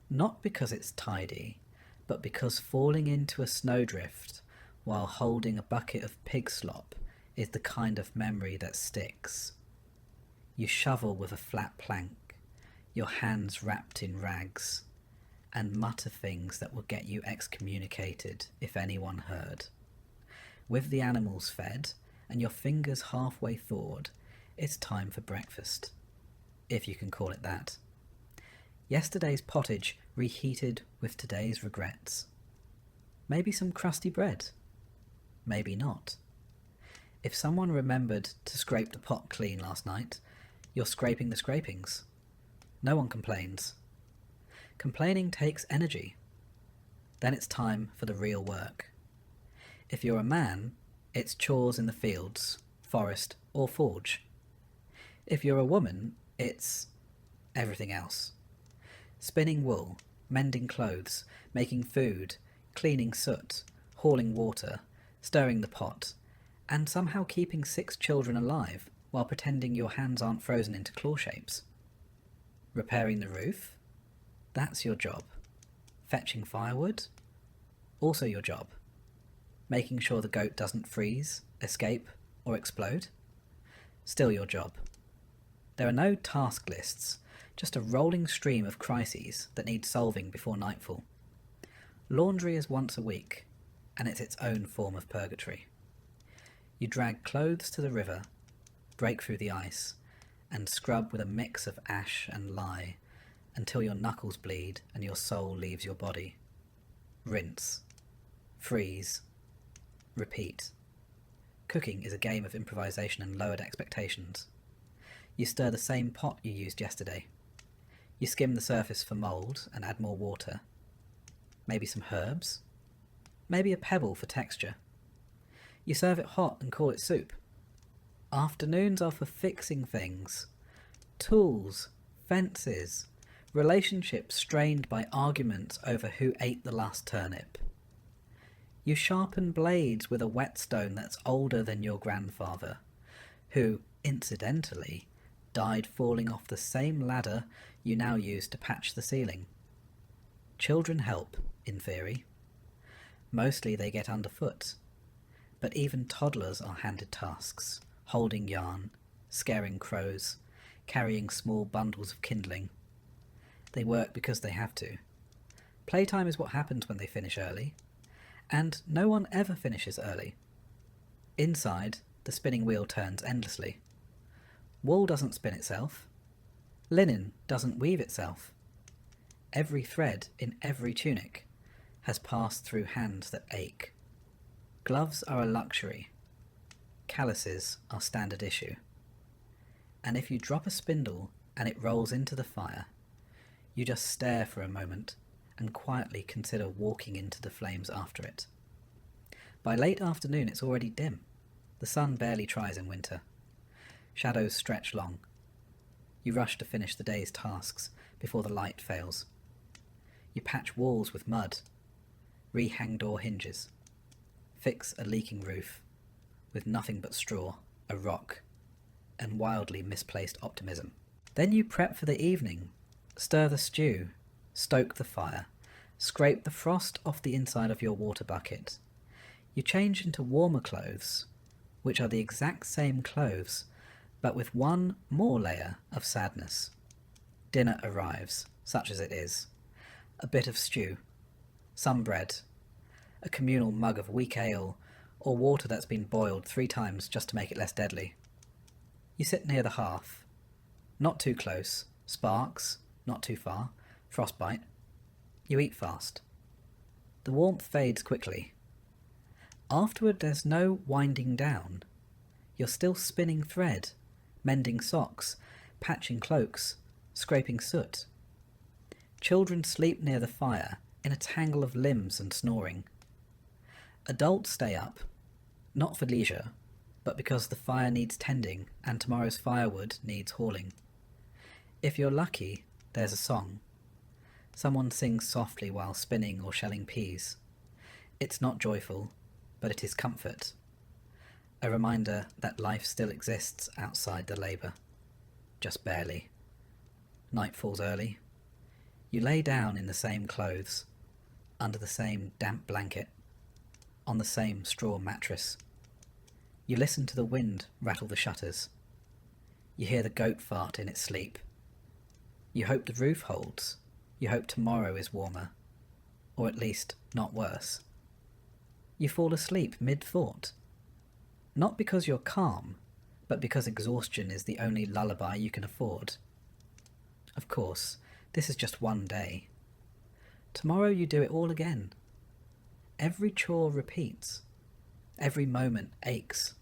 Not because it's tidy, but because falling into a snowdrift while holding a bucket of pig slop is the kind of memory that sticks. You shovel with a flat plank, your hands wrapped in rags, and mutter things that will get you excommunicated if anyone heard. With the animals fed and your fingers halfway thawed, it's time for breakfast, if you can call it that. Yesterday's pottage reheated with today's regrets. Maybe some crusty bread. Maybe not. If someone remembered to scrape the pot clean last night, you're scraping the scrapings. No one complains. Complaining takes energy. Then it's time for the real work. If you're a man, it's chores in the fields, forest, or forge. If you're a woman, it's everything else. Spinning wool, mending clothes, making food, cleaning soot, hauling water, stirring the pot, and somehow keeping 6 children alive while pretending your hands aren't frozen into claw shapes. Repairing the roof? That's your job. Fetching firewood? Also your job. Making sure the goat doesn't freeze, escape, or explode? Still your job. There are no task lists, just a rolling stream of crises that need solving before nightfall. Laundry is once a week, and it's its own form of purgatory. You drag clothes to the river, break through the ice, and scrub with a mix of ash and lye until your knuckles bleed and your soul leaves your body. Rinse. Freeze. Repeat. Cooking is a game of improvisation and lowered expectations. You stir the same pot you used yesterday. You skim the surface for mould and add more water. Maybe some herbs. Maybe a pebble for texture. You serve it hot and call it soup. Afternoons are for fixing things. Tools, fences, relationships strained by arguments over who ate the last turnip. You sharpen blades with a whetstone that's older than your grandfather, who, incidentally, died falling off the same ladder you now use to patch the ceiling. Children help, in theory. Mostly they get underfoot, but even toddlers are handed tasks, holding yarn, scaring crows, carrying small bundles of kindling. They work because they have to. Playtime is what happens when they finish early, and no one ever finishes early. Inside, the spinning wheel turns endlessly. Wool doesn't spin itself. Linen doesn't weave itself. Every thread in every tunic has passed through hands that ache. Gloves are a luxury. Calluses are standard issue. And if you drop a spindle and it rolls into the fire, you just stare for a moment and quietly consider walking into the flames after it. By late afternoon it's already dim. The sun barely tries in winter. Shadows stretch long. You rush to finish the day's tasks before the light fails. You patch walls with mud, rehang door hinges, fix a leaking roof with nothing but straw, a rock, and wildly misplaced optimism. Then you prep for the evening, stir the stew, stoke the fire, scrape the frost off the inside of your water bucket. You change into warmer clothes, which are the exact same clothes, but with one more layer of sadness. Dinner arrives, such as it is. A bit of stew, some bread, a communal mug of weak ale, or water that's been boiled 3 times just to make it less deadly. You sit near the hearth. Not too close, sparks, not too far, frostbite. You eat fast. The warmth fades quickly. Afterward there's no winding down. You're still spinning thread, mending socks, patching cloaks, scraping soot. Children sleep near the fire in a tangle of limbs and snoring. Adults stay up, not for leisure, but because the fire needs tending and tomorrow's firewood needs hauling. If you're lucky, there's a song. Someone sings softly while spinning or shelling peas. It's not joyful, but it is comfort. A reminder that life still exists outside the labour. Just barely. Night falls early. You lay down in the same clothes, under the same damp blanket, on the same straw mattress. You listen to the wind rattle the shutters. You hear the goat fart in its sleep. You hope the roof holds. You hope tomorrow is warmer, or at least not worse. You fall asleep mid-thought. Not because you're calm, but because exhaustion is the only lullaby you can afford. Of course, this is just one day. Tomorrow you do it all again. Every chore repeats. Every moment aches.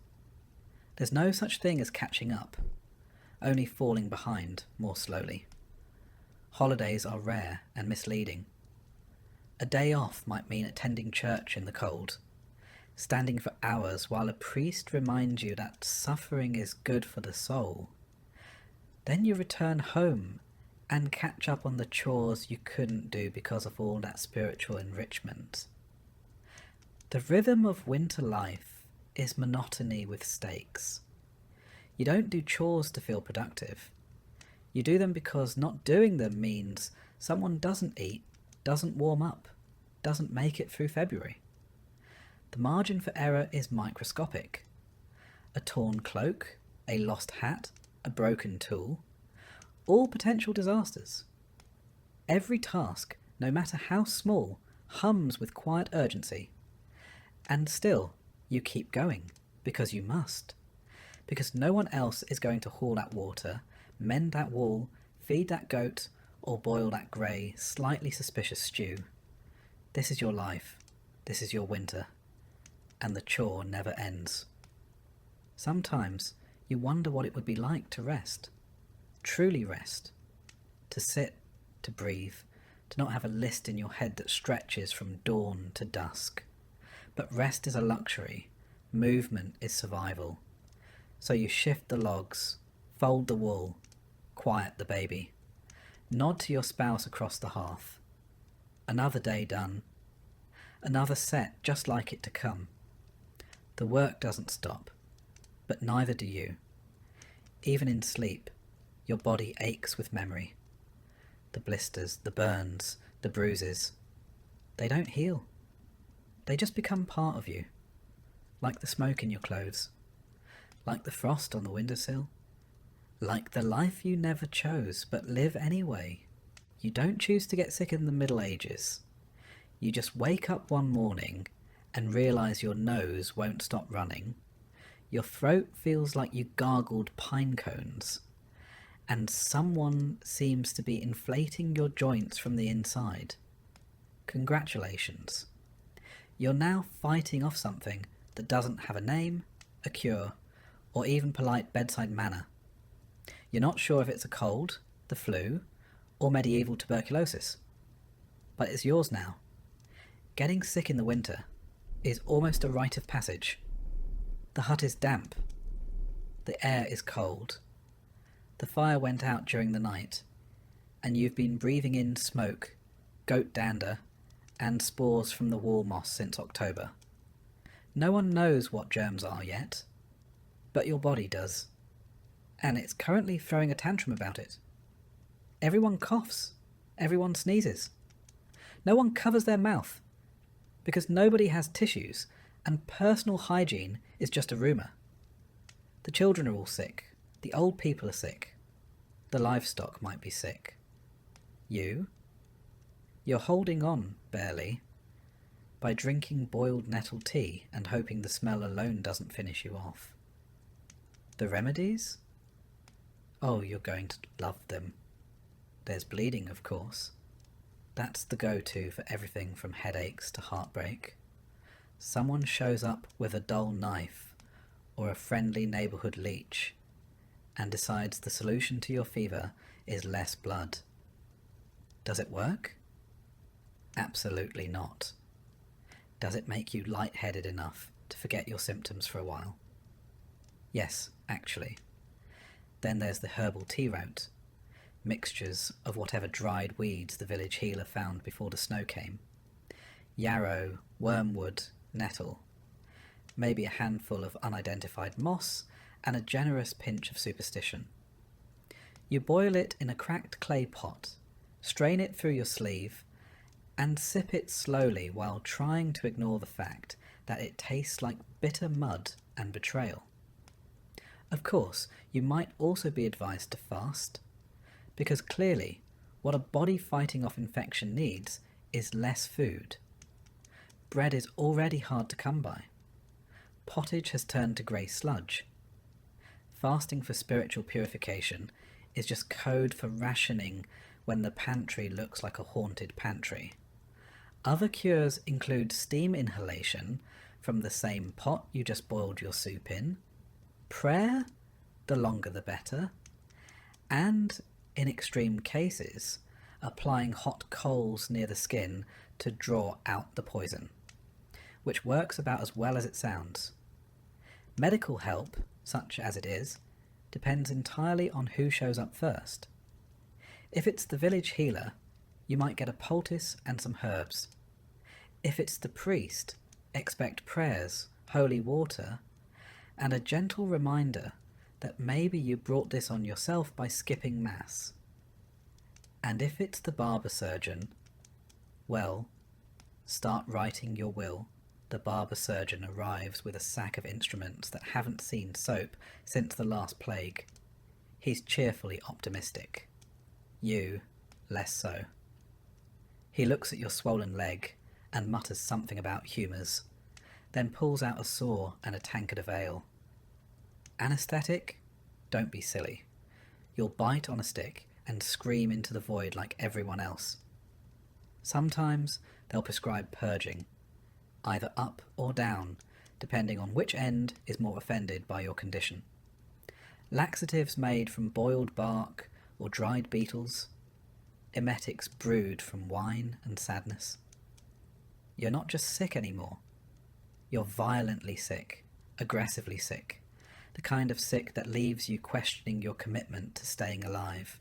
There's no such thing as catching up, only falling behind more slowly. Holidays are rare and misleading. A day off might mean attending church in the cold, standing for hours while a priest reminds you that suffering is good for the soul. Then you return home and catch up on the chores you couldn't do because of all that spiritual enrichment. The rhythm of winter life is monotony with stakes. You don't do chores to feel productive. You do them because not doing them means someone doesn't eat, doesn't warm up, doesn't make it through February. The margin for error is microscopic. A torn cloak, a lost hat, a broken tool, all potential disasters. Every task, no matter how small, hums with quiet urgency. And still, you keep going, because you must. Because no one else is going to haul that water, mend that wall, feed that goat, or boil that grey, slightly suspicious stew. This is your life. This is your winter. And the chore never ends. Sometimes you wonder what it would be like to rest. Truly rest. To sit, to breathe, to not have a list in your head that stretches from dawn to dusk. But rest is a luxury. Movement is survival. So you shift the logs, fold the wool, quiet the baby. Nod to your spouse across the hearth. Another day done. Another set just like it to come. The work doesn't stop, but neither do you. Even in sleep, your body aches with memory. The blisters, the burns, the bruises. They don't heal. They just become part of you. Like the smoke in your clothes. Like the frost on the windowsill. Like the life you never chose, but live anyway. You don't choose to get sick in the Middle Ages. You just wake up one morning and realise your nose won't stop running. Your throat feels like you gargled pine cones. And someone seems to be inflating your joints from the inside. Congratulations. You're now fighting off something that doesn't have a name, a cure, or even polite bedside manner. You're not sure if it's a cold, the flu, or medieval tuberculosis. But it's yours now. Getting sick in the winter is almost a rite of passage. The hut is damp. The air is cold. The fire went out during the night, and you've been breathing in smoke, goat dander, and spores from the wall moss since October. No one knows what germs are yet, but your body does, and it's currently throwing a tantrum about it. Everyone coughs, everyone sneezes. No one covers their mouth, because nobody has tissues, And personal hygiene is just a rumour. The children are all sick. The old people are sick. The livestock might be sick. You're holding on, barely, by drinking boiled nettle tea and hoping the smell alone doesn't finish you off. The remedies? Oh, you're going to love them. There's bleeding, of course. That's the go-to for everything from headaches to heartbreak. Someone shows up with a dull knife or a friendly neighbourhood leech and decides the solution to your fever is less blood. Does it work? Absolutely not. Does it make you lightheaded enough to forget your symptoms for a while? Yes, actually. Then there's the herbal tea route. Mixtures of whatever dried weeds the village healer found before the snow came. Yarrow, wormwood, nettle. Maybe a handful of unidentified moss and a generous pinch of superstition. You boil it in a cracked clay pot, strain it through your sleeve, and sip it slowly while trying to ignore the fact that it tastes like bitter mud and betrayal. Of course, you might also be advised to fast, because clearly what a body fighting off infection needs is less food. Bread is already hard to come by. Pottage has turned to grey sludge. Fasting for spiritual purification is just code for rationing when the pantry looks like a haunted pantry. Other cures include steam inhalation from the same pot you just boiled your soup in, prayer, the longer the better, and, in extreme cases, applying hot coals near the skin to draw out the poison, which works about as well as it sounds. Medical help, such as it is, depends entirely on who shows up first. If it's the village healer, you might get a poultice and some herbs. If it's the priest, expect prayers, holy water, and a gentle reminder that maybe you brought this on yourself by skipping mass. And if it's the barber surgeon, well, start writing your will. The barber surgeon arrives with a sack of instruments that haven't seen soap since the last plague. He's cheerfully optimistic. You, less so. He looks at your swollen leg and mutters something about humours, then pulls out a saw and a tankard of ale. Anesthetic? Don't be silly. You'll bite on a stick and scream into the void like everyone else. Sometimes they'll prescribe purging, either up or down, depending on which end is more offended by your condition. Laxatives made from boiled bark or dried beetles, emetics brewed from wine and sadness. You're not just sick anymore. You're violently sick, aggressively sick, the kind of sick that leaves you questioning your commitment to staying alive.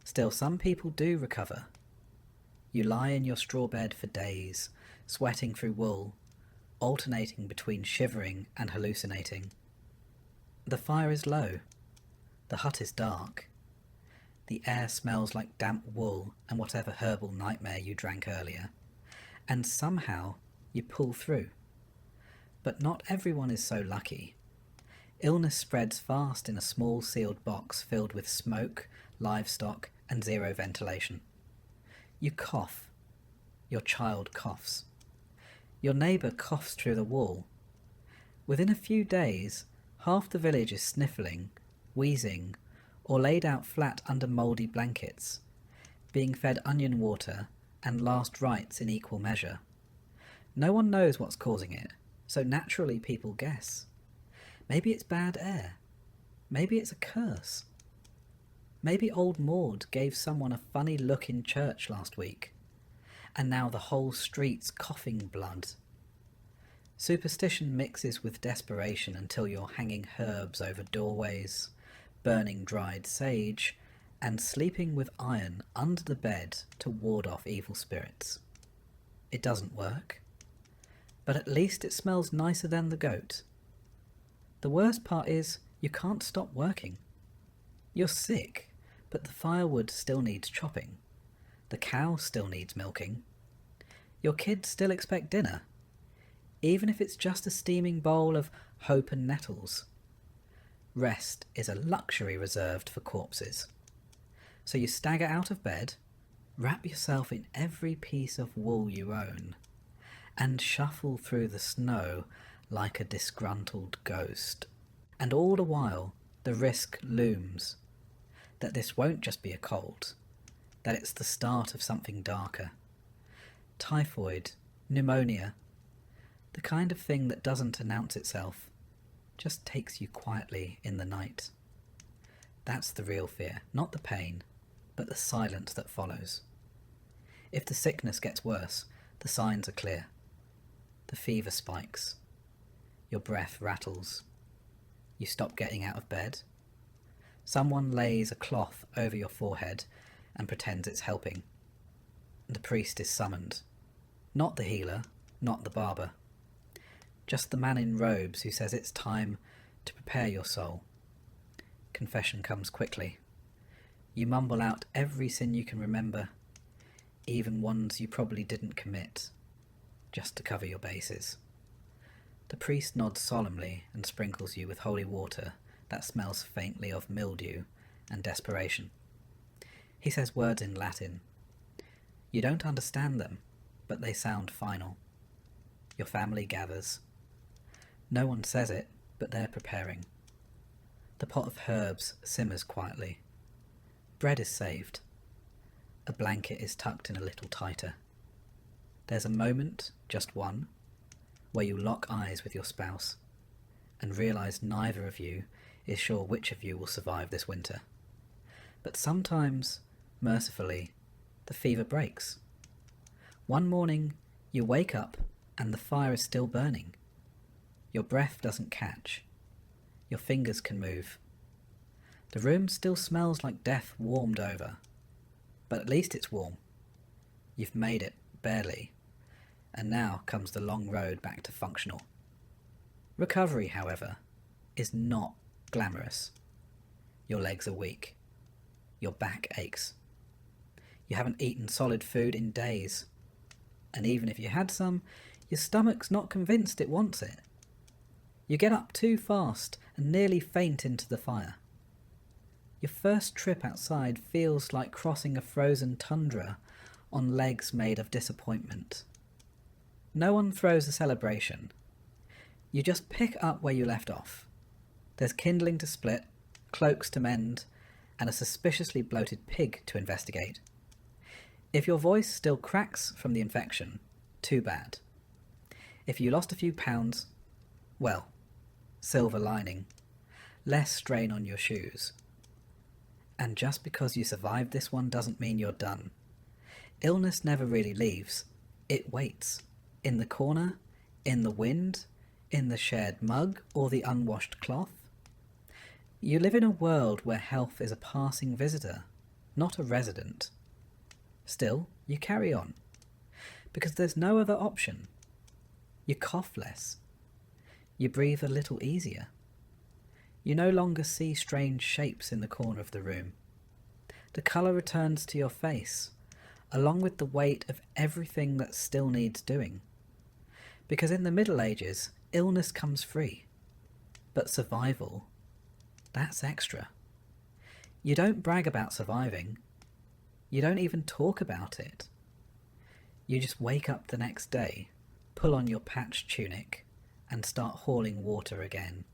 Still, some people do recover. You lie in your straw bed for days, sweating through wool, alternating between shivering and hallucinating. The fire is low. The hut is dark. The air smells like damp wool and whatever herbal nightmare you drank earlier. And somehow you pull through. But not everyone is so lucky. Illness spreads fast in a small sealed box filled with smoke, livestock, and zero ventilation. You cough. Your child coughs. Your neighbour coughs through the wall. Within a few days, half the village is sniffling, wheezing, or laid out flat under mouldy blankets, being fed onion water and last rites in equal measure. No one knows what's causing it, so naturally people guess. Maybe it's bad air. Maybe it's a curse. Maybe old Maud gave someone a funny look in church last week, and now the whole street's coughing blood. Superstition mixes with desperation until you're hanging herbs over doorways, burning dried sage, and sleeping with iron under the bed to ward off evil spirits. It doesn't work, but at least it smells nicer than the goat. The worst part is you can't stop working. You're sick, but the firewood still needs chopping. The cow still needs milking. Your kids still expect dinner. even if it's just a steaming bowl of hope and nettles. Rest is a luxury reserved for corpses. So you stagger out of bed, wrap yourself in every piece of wool you own, and shuffle through the snow like a disgruntled ghost. And all the while, the risk looms that this won't just be a cold, that it's the start of something darker. Typhoid, pneumonia, the kind of thing that doesn't announce itself, just takes you quietly in the night. That's the real fear, not the pain, but the silence that follows. If the sickness gets worse, the signs are clear. The fever spikes. Your breath rattles. You stop getting out of bed. Someone lays a cloth over your forehead and pretends it's helping. The priest is summoned. Not the healer, not the barber. Just the man in robes who says it's time to prepare your soul. Confession comes quickly. You mumble out every sin you can remember, even ones you probably didn't commit, just to cover your bases. The priest nods solemnly and sprinkles you with holy water that smells faintly of mildew and desperation. He says words in Latin. You don't understand them, but they sound final. Your family gathers. No one says it, but they're preparing. The pot of herbs simmers quietly. Bread is saved. A blanket is tucked in a little tighter. There's a moment, just one, where you lock eyes with your spouse and realise neither of you is sure which of you will survive this winter. But sometimes, mercifully, the fever breaks. One morning, you wake up and the fire is still burning. Your breath doesn't catch. Your fingers can move. The room still smells like death warmed over, but at least it's warm. You've made it, barely, and now comes the long road back to functional. Recovery, however, is not glamorous. Your legs are weak. Your back aches. You haven't eaten solid food in days, and even if you had some, your stomach's not convinced it wants it. You get up too fast and nearly faint into the fire. Your first trip outside feels like crossing a frozen tundra on legs made of disappointment. No one throws a celebration. You just pick up where you left off. There's kindling to split, cloaks to mend, and a suspiciously bloated pig to investigate. If your voice still cracks from the infection, too bad. If you lost a few pounds, well, silver lining, less strain on your shoes. And just because you survived this one doesn't mean you're done. Illness never really leaves. It waits. In the corner, in the wind, in the shared mug or the unwashed cloth. You live in a world where health is a passing visitor, not a resident. Still, you carry on, because there's no other option. You cough less. You breathe a little easier. You no longer see strange shapes in the corner of the room. The colour returns to your face, along with the weight of everything that still needs doing. Because in the Middle Ages, illness comes free, but survival, that's extra. You don't brag about surviving. You don't even talk about it. You just wake up the next day, pull on your patched tunic, and start hauling water again.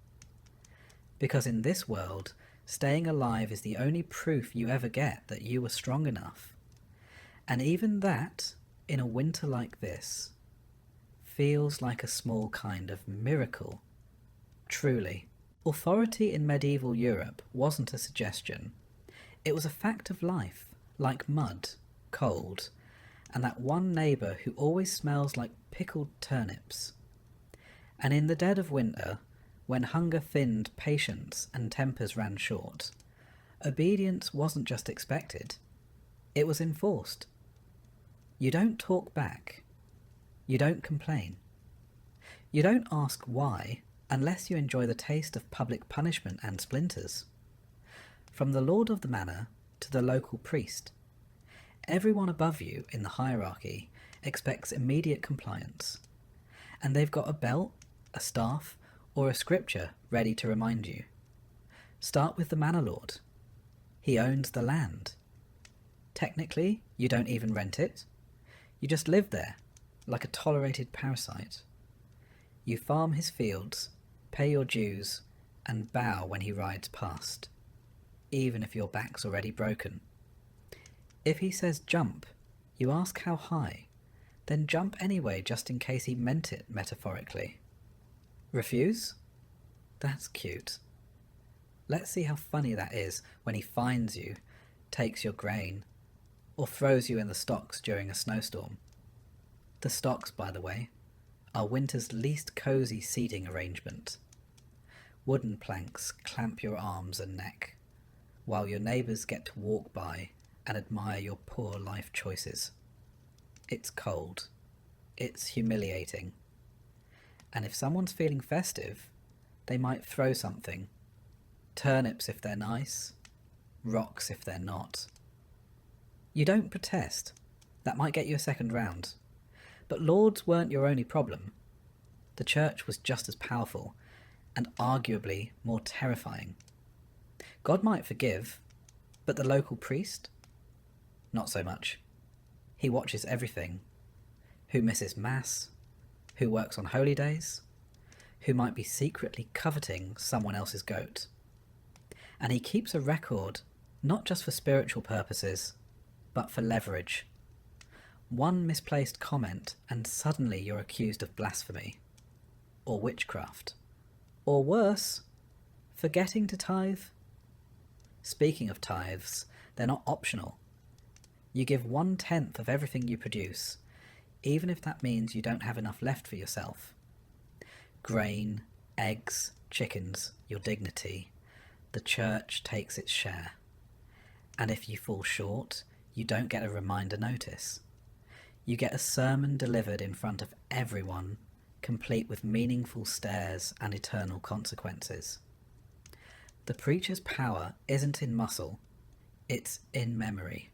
Because in this world, staying alive is the only proof you ever get that you were strong enough. And even that, in a winter like this, feels like a small kind of miracle. Truly, authority in medieval Europe wasn't a suggestion. It was a fact of life, like mud, cold, and that one neighbour who always smells like pickled turnips. And in the dead of winter, when hunger thinned patience and tempers ran short, obedience wasn't just expected, it was enforced. You don't talk back. You don't complain. You don't ask why unless you enjoy the taste of public punishment and splinters. From the lord of the manor to the local priest, everyone above you in the hierarchy expects immediate compliance. And they've got a belt, a staff, or a scripture ready to remind you. Start with the Manor Lord. He owns the land. Technically, you don't even rent it. You just live there, like a tolerated parasite. You farm his fields, pay your dues, and bow when he rides past, even if your back's already broken. If he says jump, you ask how high, then jump anyway just in case he meant it metaphorically. Refuse? That's cute. Let's see how funny that is when he finds you, takes your grain, or throws you in the stocks during a snowstorm. The stocks, by the way, are winter's least cosy seating arrangement. Wooden planks clamp your arms and neck, while your neighbours get to walk by and admire your poor life choices. It's cold. It's humiliating. And if someone's feeling festive, they might throw something. Turnips if they're nice, rocks if they're not. You don't protest. That might get you a second round. But lords weren't your only problem. The church was just as powerful, and arguably more terrifying. God might forgive, but the local priest? Not so much. He watches everything. Who misses Mass? Who works on holy days? Who might be secretly coveting someone else's goat? And he keeps a record, not just for spiritual purposes, but for leverage. One misplaced comment and suddenly you're accused of blasphemy, or witchcraft, or worse, forgetting to tithe. Speaking of tithes, they're not optional. You give 1/10 of everything you produce, even if that means you don't have enough left for yourself. Grain, eggs, chickens, your dignity. The church takes its share. And if you fall short, you don't get a reminder notice. You get a sermon delivered in front of everyone, complete with meaningful stares and eternal consequences. The preacher's power isn't in muscle, it's in memory.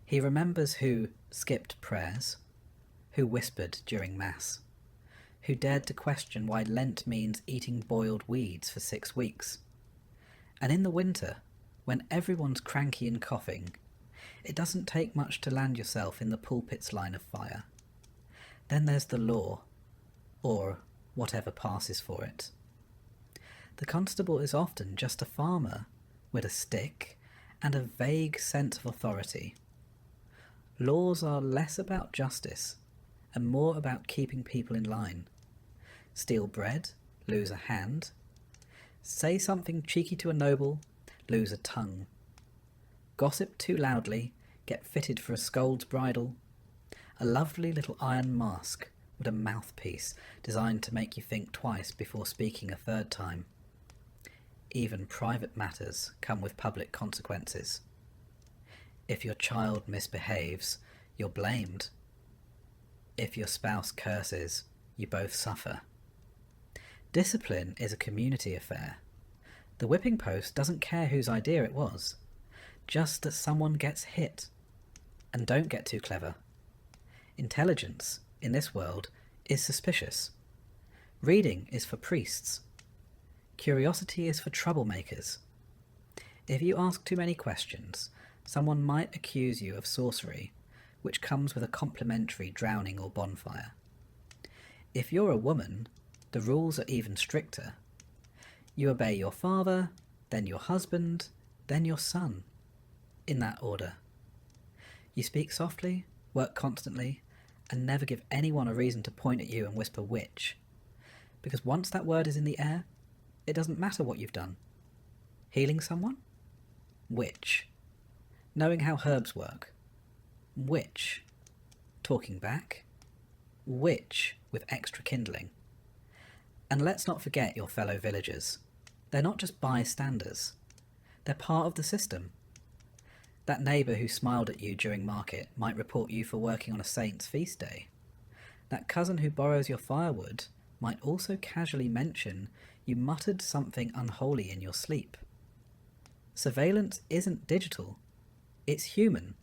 He remembers who skipped prayers, who whispered during Mass, who dared to question why Lent means eating boiled weeds for 6 weeks. And in the winter, when everyone's cranky and coughing, it doesn't take much to land yourself in the pulpit's line of fire. Then there's the law, or whatever passes for it. The constable is often just a farmer with a stick and a vague sense of authority. Laws are less about justice and more about keeping people in line. Steal bread, lose a hand. Say something cheeky to a noble, lose a tongue. Gossip too loudly, get fitted for a scold's bridle. A lovely little iron mask with a mouthpiece designed to make you think twice before speaking a third time. Even private matters come with public consequences. If your child misbehaves, you're blamed. If your spouse curses, you both suffer. Discipline is a community affair. The whipping post doesn't care whose idea it was, just that someone gets hit. And don't get too clever. Intelligence, in this world, is suspicious. Reading is for priests. Curiosity is for troublemakers. If you ask too many questions, someone might accuse you of sorcery, which comes with a complimentary drowning or bonfire. If you're a woman, the rules are even stricter. You obey your father, then your husband, then your son, in that order. You speak softly, work constantly, and never give anyone a reason to point at you and whisper witch, because once that word is in the air, it doesn't matter what you've done. Healing someone? Witch. Knowing how herbs work? Witch. Talking back? Witch with extra kindling. And let's not forget your fellow villagers. They're not just bystanders. They're part of the system. That neighbour who smiled at you during market might report you for working on a saint's feast day. That cousin who borrows your firewood might also casually mention you muttered something unholy in your sleep. Surveillance isn't digital. It's human.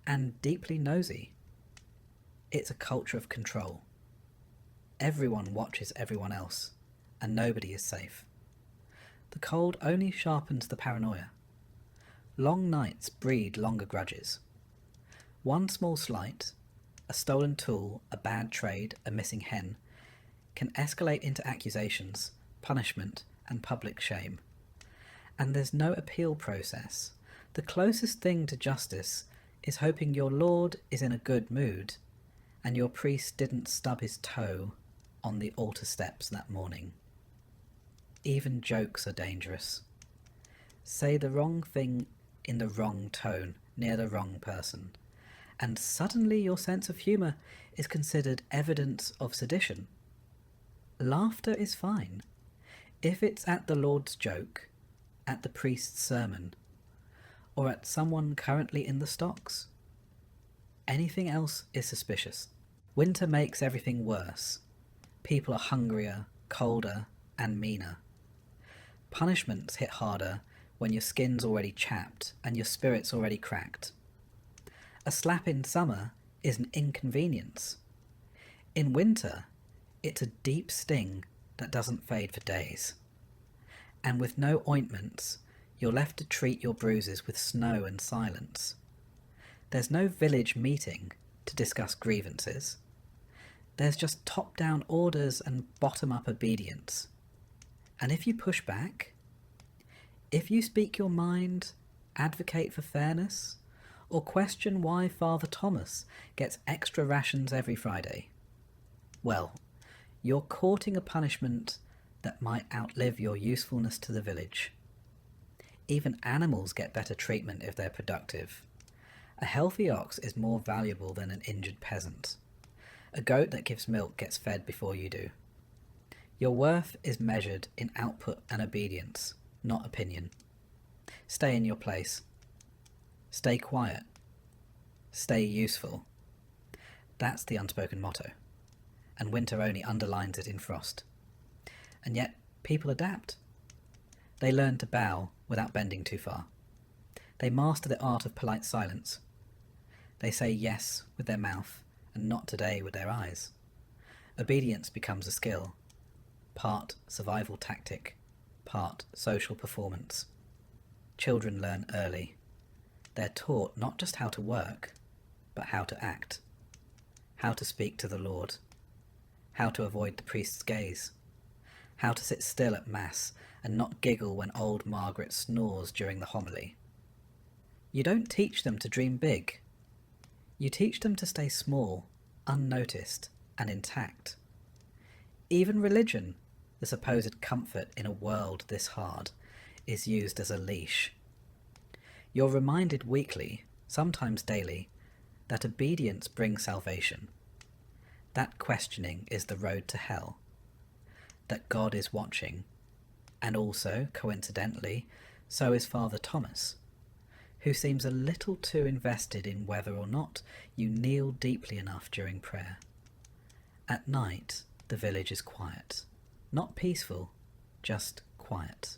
And deeply nosy. It's a culture of control. Everyone watches everyone else, and nobody is safe. The cold only sharpens the paranoia. Long nights breed longer grudges. One small slight, a stolen tool, a bad trade, a missing hen, can escalate into accusations, punishment, and public shame. And there's no appeal process. The closest thing to justice is hoping your Lord is in a good mood and your priest didn't stub his toe on the altar steps that morning. Even jokes are dangerous. Say the wrong thing in the wrong tone near the wrong person, and suddenly your sense of humour is considered evidence of sedition. Laughter is fine, if it's at the Lord's joke, at the priest's sermon, or at someone currently in the stocks. Anything else is suspicious. Winter makes everything worse. People are hungrier, colder, and meaner. Punishments hit harder when your skin's already chapped and your spirit's already cracked. A slap in summer is an inconvenience. In winter, it's a deep sting that doesn't fade for days. And with no ointments, you're left to treat your bruises with snow and silence. There's no village meeting to discuss grievances. There's just top-down orders and bottom-up obedience. And if you push back, if you speak your mind, advocate for fairness, or question why Father Thomas gets extra rations every Friday, well, you're courting a punishment that might outlive your usefulness to the village. Even animals get better treatment if they're productive. A healthy ox is more valuable than an injured peasant. A goat that gives milk gets fed before you do. Your worth is measured in output and obedience, not opinion. Stay in your place. Stay quiet. Stay useful. That's the unspoken motto, and winter only underlines it in frost. And yet, people adapt. They learn to bow without bending too far. They master the art of polite silence. They say yes with their mouth and not today with their eyes. Obedience becomes a skill, part survival tactic, part social performance. Children learn early. They're taught not just how to work, but how to act, how to speak to the Lord, how to avoid the priest's gaze, how to sit still at Mass and not giggle when old Margaret snores during the homily. You don't teach them to dream big. You teach them to stay small, unnoticed, and intact. Even religion, the supposed comfort in a world this hard, is used as a leash. You're reminded weekly, sometimes daily, that obedience brings salvation. That questioning is the road to hell. That God is watching. And also, coincidentally, so is Father Thomas, who seems a little too invested in whether or not you kneel deeply enough during prayer. At night, the village is quiet. Not peaceful, just quiet.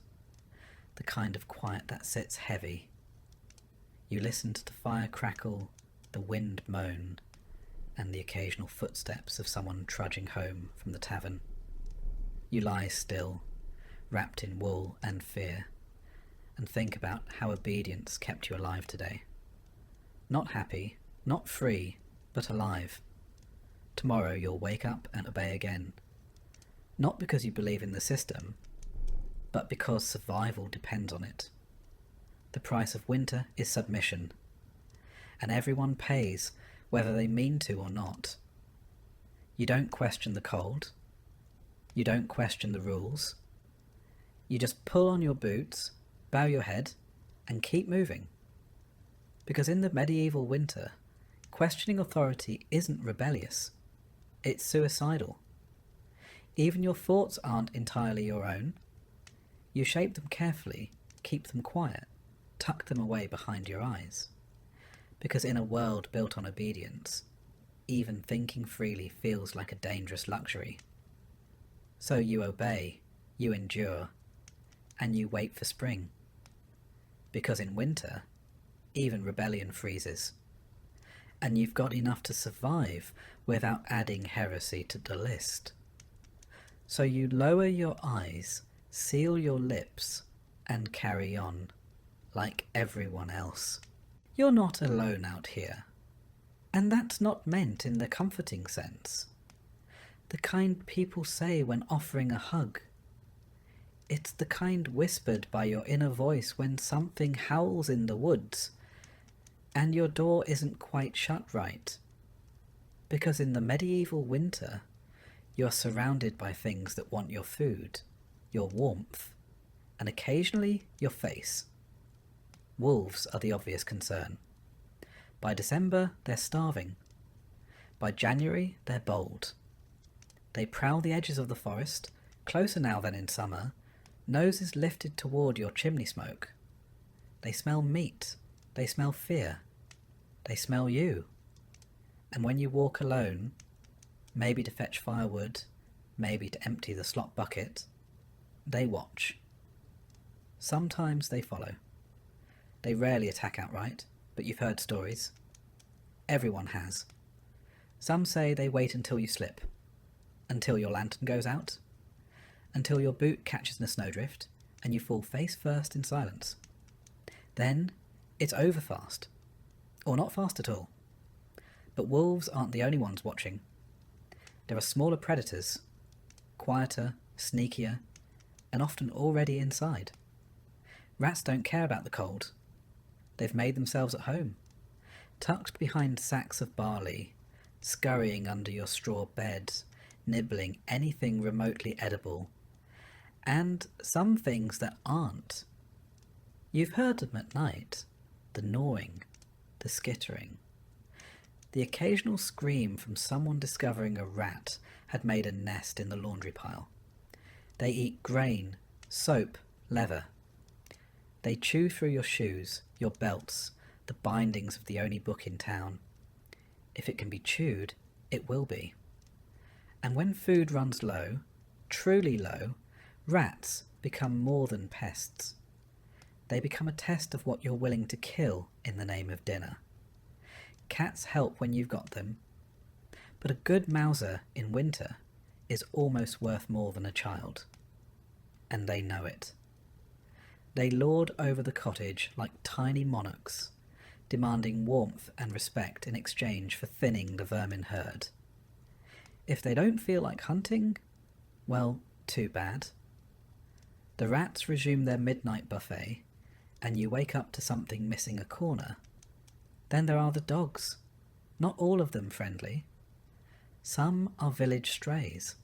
The kind of quiet that sits heavy. You listen to the fire crackle, the wind moan, and the occasional footsteps of someone trudging home from the tavern. You lie still, wrapped in wool and fear, and think about how obedience kept you alive today. Not happy, not free, but alive. Tomorrow you'll wake up and obey again. Not because you believe in the system, but because survival depends on it. The price of winter is submission, and everyone pays whether they mean to or not. You don't question the cold. You don't question the rules. You just pull on your boots, bow your head, and keep moving. Because in the medieval winter, questioning authority isn't rebellious. It's suicidal. Even your thoughts aren't entirely your own. You shape them carefully, keep them quiet, tuck them away behind your eyes. Because in a world built on obedience, even thinking freely feels like a dangerous luxury. So you obey, you endure, and you wait for spring. Because in winter, even rebellion freezes. And you've got enough to survive without adding heresy to the list. So you lower your eyes, seal your lips, and carry on, like everyone else. You're not alone out here. And that's not meant in the comforting sense. The kind people say when offering a hug. It's the kind whispered by your inner voice when something howls in the woods, and your door isn't quite shut right. Because in the medieval winter, you're surrounded by things that want your food, your warmth, and occasionally your face. Wolves are the obvious concern. By December, they're starving. By January, they're bold. They prowl the edges of the forest, closer now than in summer, noses lifted toward your chimney smoke. They smell meat. They smell fear. They smell you. And when you walk alone, maybe to fetch firewood, maybe to empty the slop bucket, they watch. Sometimes they follow. They rarely attack outright, but you've heard stories. Everyone has. Some say they wait until you slip, until your lantern goes out, until your boot catches in a snowdrift and you fall face first in silence. Then it's over fast, or not fast at all. But wolves aren't the only ones watching. There are smaller predators, quieter, sneakier, and often already inside. Rats don't care about the cold. They've made themselves at home, tucked behind sacks of barley, scurrying under your straw bed, nibbling anything remotely edible, and some things that aren't. You've heard them at night, the gnawing, the skittering. The occasional scream from someone discovering a rat had made a nest in the laundry pile. They eat grain, soap, leather. They chew through your shoes, your belts, the bindings of the only book in town. If it can be chewed, it will be. And when food runs low, truly low, rats become more than pests. They become a test of what you're willing to kill in the name of dinner. Cats help when you've got them, but a good mouser in winter is almost worth more than a child. And they know it. They lord over the cottage like tiny monarchs, demanding warmth and respect in exchange for thinning the vermin herd. If they don't feel like hunting, well, too bad. The rats resume their midnight buffet, and you wake up to something missing a corner. Then there are the dogs, not all of them friendly. Some are village strays,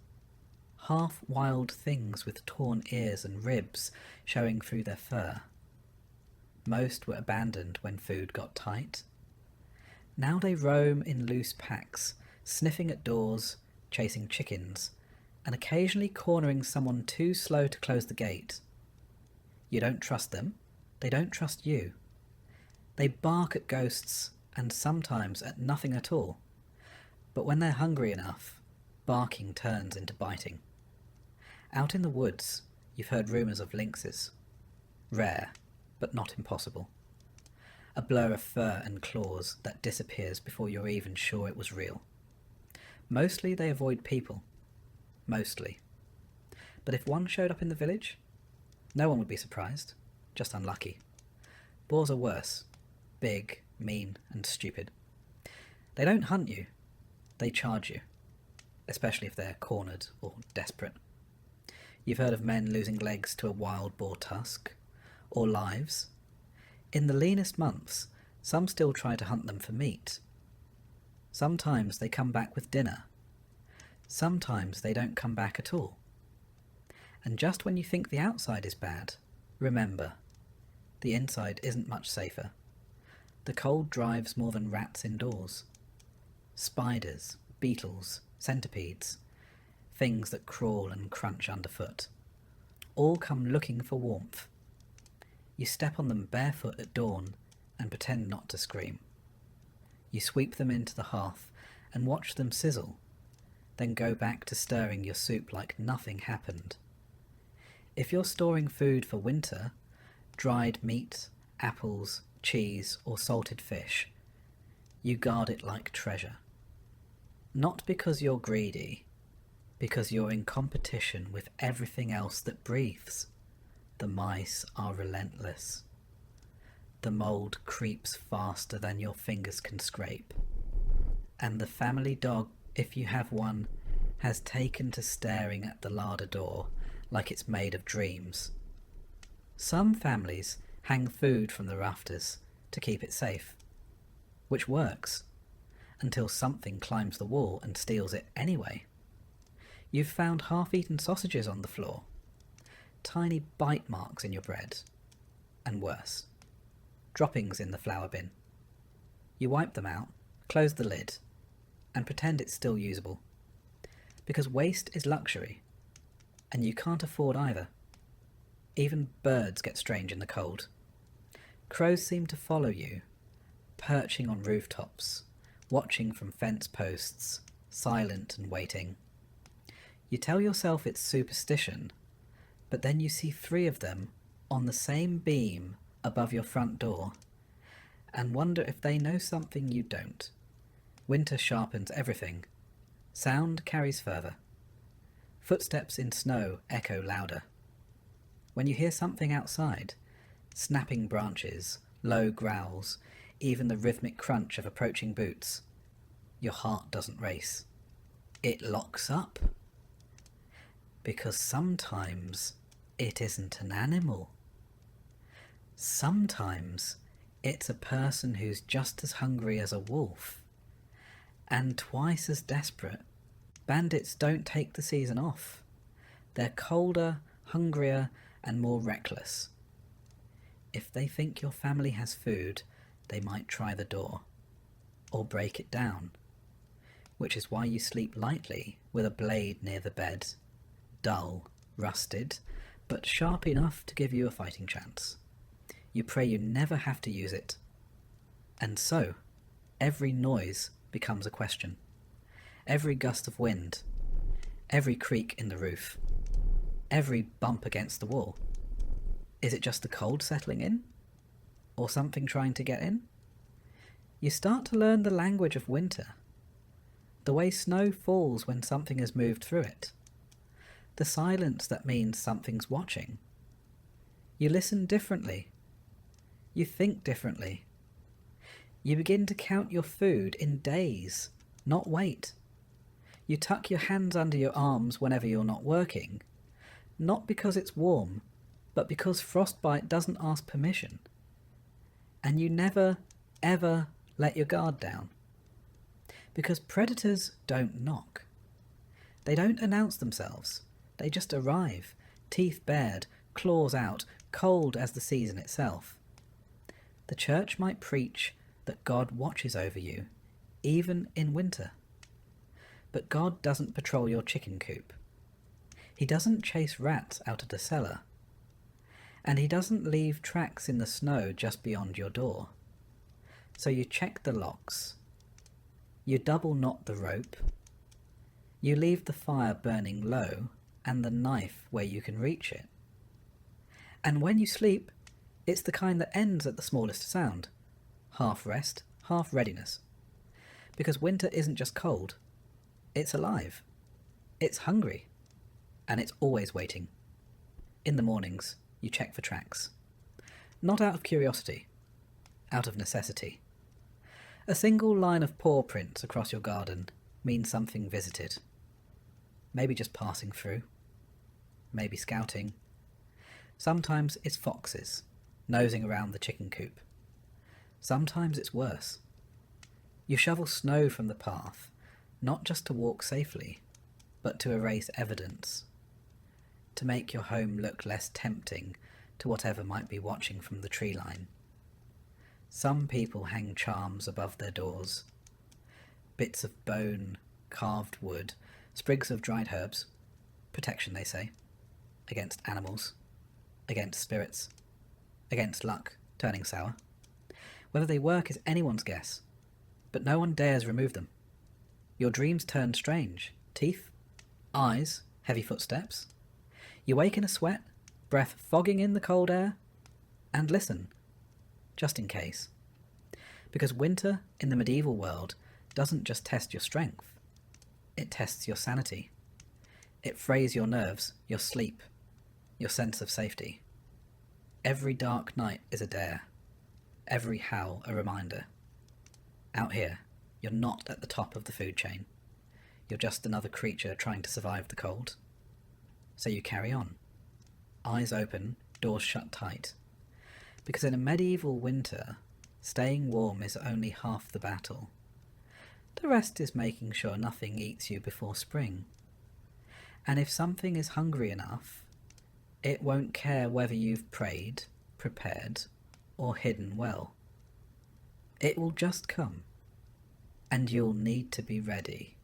half-wild things with torn ears and ribs showing through their fur. Most were abandoned when food got tight. Now they roam in loose packs, sniffing at doors, chasing chickens, and occasionally cornering someone too slow to close the gate. You don't trust them, they don't trust you. They bark at ghosts and sometimes at nothing at all. But when they're hungry enough, barking turns into biting. Out in the woods, you've heard rumours of lynxes. Rare, but not impossible. A blur of fur and claws that disappears before you're even sure it was real. Mostly they avoid people. Mostly. But if one showed up in the village, no one would be surprised. Just unlucky. Boars are worse. Big, mean, and stupid. They don't hunt you. They charge you. Especially if they're cornered or desperate. You've heard of men losing legs to a wild boar tusk. Or lives. In the leanest months, some still try to hunt them for meat. Sometimes they come back with dinner. Sometimes they don't come back at all. And just when you think the outside is bad, remember, the inside isn't much safer. The cold drives more than rats indoors. Spiders, beetles, centipedes, things that crawl and crunch underfoot, all come looking for warmth. You step on them barefoot at dawn and pretend not to scream. You sweep them into the hearth and watch them sizzle, then go back to stirring your soup like nothing happened. If you're storing food for winter, dried meat, apples, cheese, or salted fish, you guard it like treasure. Not because you're greedy, Because you're in competition with everything else that breathes. The mice are relentless. The mould creeps faster than your fingers can scrape. And the family dog, if you have one, has taken to staring at the larder door like it's made of dreams. Some families hang food from the rafters to keep it safe, which works, until something climbs the wall and steals it anyway. You've found half-eaten sausages on the floor, tiny bite marks in your bread, and worse, droppings in the flour bin. You wipe them out, close the lid, and pretend it's still usable. Because waste is luxury, and you can't afford either. Even birds get strange in the cold. Crows seem to follow you, perching on rooftops, watching from fence posts, silent and waiting. You tell yourself it's superstition, but then you see 3 of them on the same beam above your front door, and wonder if they know something you don't. Winter sharpens everything. Sound carries further. Footsteps in snow echo louder. When you hear something outside, snapping branches, low growls, even the rhythmic crunch of approaching boots, your heart doesn't race. It locks up. Because sometimes it isn't an animal. Sometimes it's a person who's just as hungry as a wolf, and twice as desperate. Bandits don't take the season off. They're colder, hungrier, and more reckless. If they think your family has food, they might try the door, or break it down, which is why you sleep lightly with a blade near the bed, dull, rusted, but sharp enough to give you a fighting chance. You pray you never have to use it. And so, every noise becomes a question. Every gust of wind, every creak in the roof, every bump against the wall. Is it just the cold settling in? Or something trying to get in? You start to learn the language of winter. The way snow falls when something has moved through it. The silence that means something's watching. You listen differently. You think differently. You begin to count your food in days, not weight. You tuck your hands under your arms whenever you're not working, not because it's warm, but because frostbite doesn't ask permission. And you never, ever let your guard down. Because predators don't knock. They don't announce themselves. They just arrive, teeth bared, claws out, cold as the season itself. The church might preach that God watches over you, even in winter. But God doesn't patrol your chicken coop. He doesn't chase rats out of the cellar. And he doesn't leave tracks in the snow just beyond your door. So you check the locks. You double knot the rope. You leave the fire burning low and the knife where you can reach it. And when you sleep, it's the kind that ends at the smallest sound. Half rest, half readiness. Because winter isn't just cold. It's alive. It's hungry. And it's always waiting. In the mornings, you check for tracks. Not out of curiosity. Out of necessity. A single line of paw prints across your garden means something visited. Maybe just passing through. Maybe scouting. Sometimes it's foxes, nosing around the chicken coop. Sometimes it's worse. You shovel snow from the path, not just to walk safely, but to erase evidence. To make your home look less tempting to whatever might be watching from the tree line. Some people hang charms above their doors. Bits of bone, carved wood, sprigs of dried herbs. Protection, they say. Against animals. Against spirits. Against luck turning sour. Whether they work is anyone's guess. But no one dares remove them. Your dreams turn strange. Teeth. Eyes. Heavy footsteps. You wake in a sweat, breath fogging in the cold air, and listen, just in case. Because winter in the medieval world doesn't just test your strength, it tests your sanity. It frays your nerves, your sleep, your sense of safety. Every dark night is a dare, every howl a reminder. Out here, you're not at the top of the food chain. You're just another creature trying to survive the cold. So you carry on. Eyes open, doors shut tight. Because in a medieval winter, staying warm is only half the battle. The rest is making sure nothing eats you before spring. And if something is hungry enough, it won't care whether you've prayed, prepared, or hidden well. It will just come. And you'll need to be ready.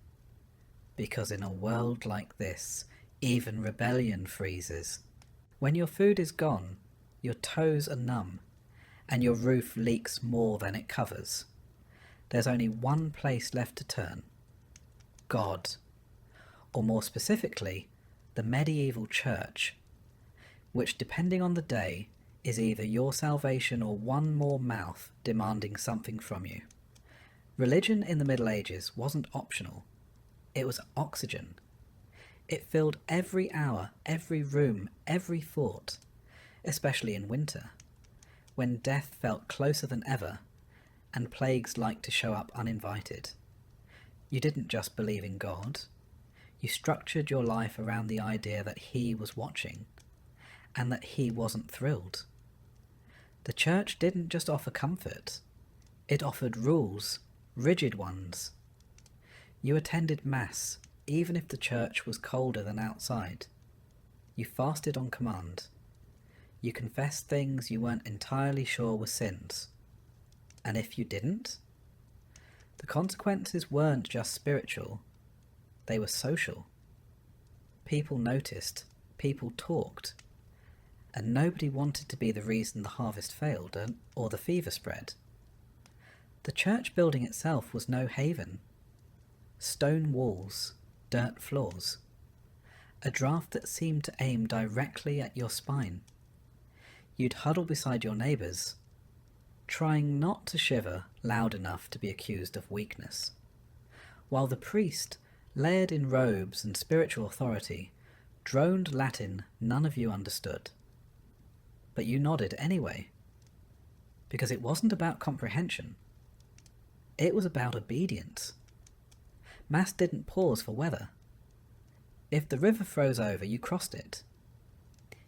Because in a world like this, even rebellion freezes. When your food is gone, your toes are numb, and your roof leaks more than it covers. There's only one place left to turn. God. Or more specifically, the medieval church, which, depending on the day, is either your salvation or one more mouth demanding something from you. Religion in the Middle Ages wasn't optional. It was oxygen. It filled every hour, every room, every thought, especially in winter, when death felt closer than ever and plagues liked to show up uninvited. You didn't just believe in God. You structured your life around the idea that He was watching and that He wasn't thrilled. The church didn't just offer comfort. It offered rules, rigid ones. You attended Mass, even if the church was colder than outside. You fasted on command. You confessed things you weren't entirely sure were sins. And if you didn't, the consequences weren't just spiritual, they were social. People noticed, people talked, and nobody wanted to be the reason the harvest failed or the fever spread. The church building itself was no haven. Stone walls, dirt floors, a draft that seemed to aim directly at your spine. You'd huddle beside your neighbours, trying not to shiver loud enough to be accused of weakness, while the priest, layered in robes and spiritual authority, droned Latin none of you understood. But you nodded anyway, because it wasn't about comprehension. It was about obedience. Mass didn't pause for weather. If the river froze over, you crossed it.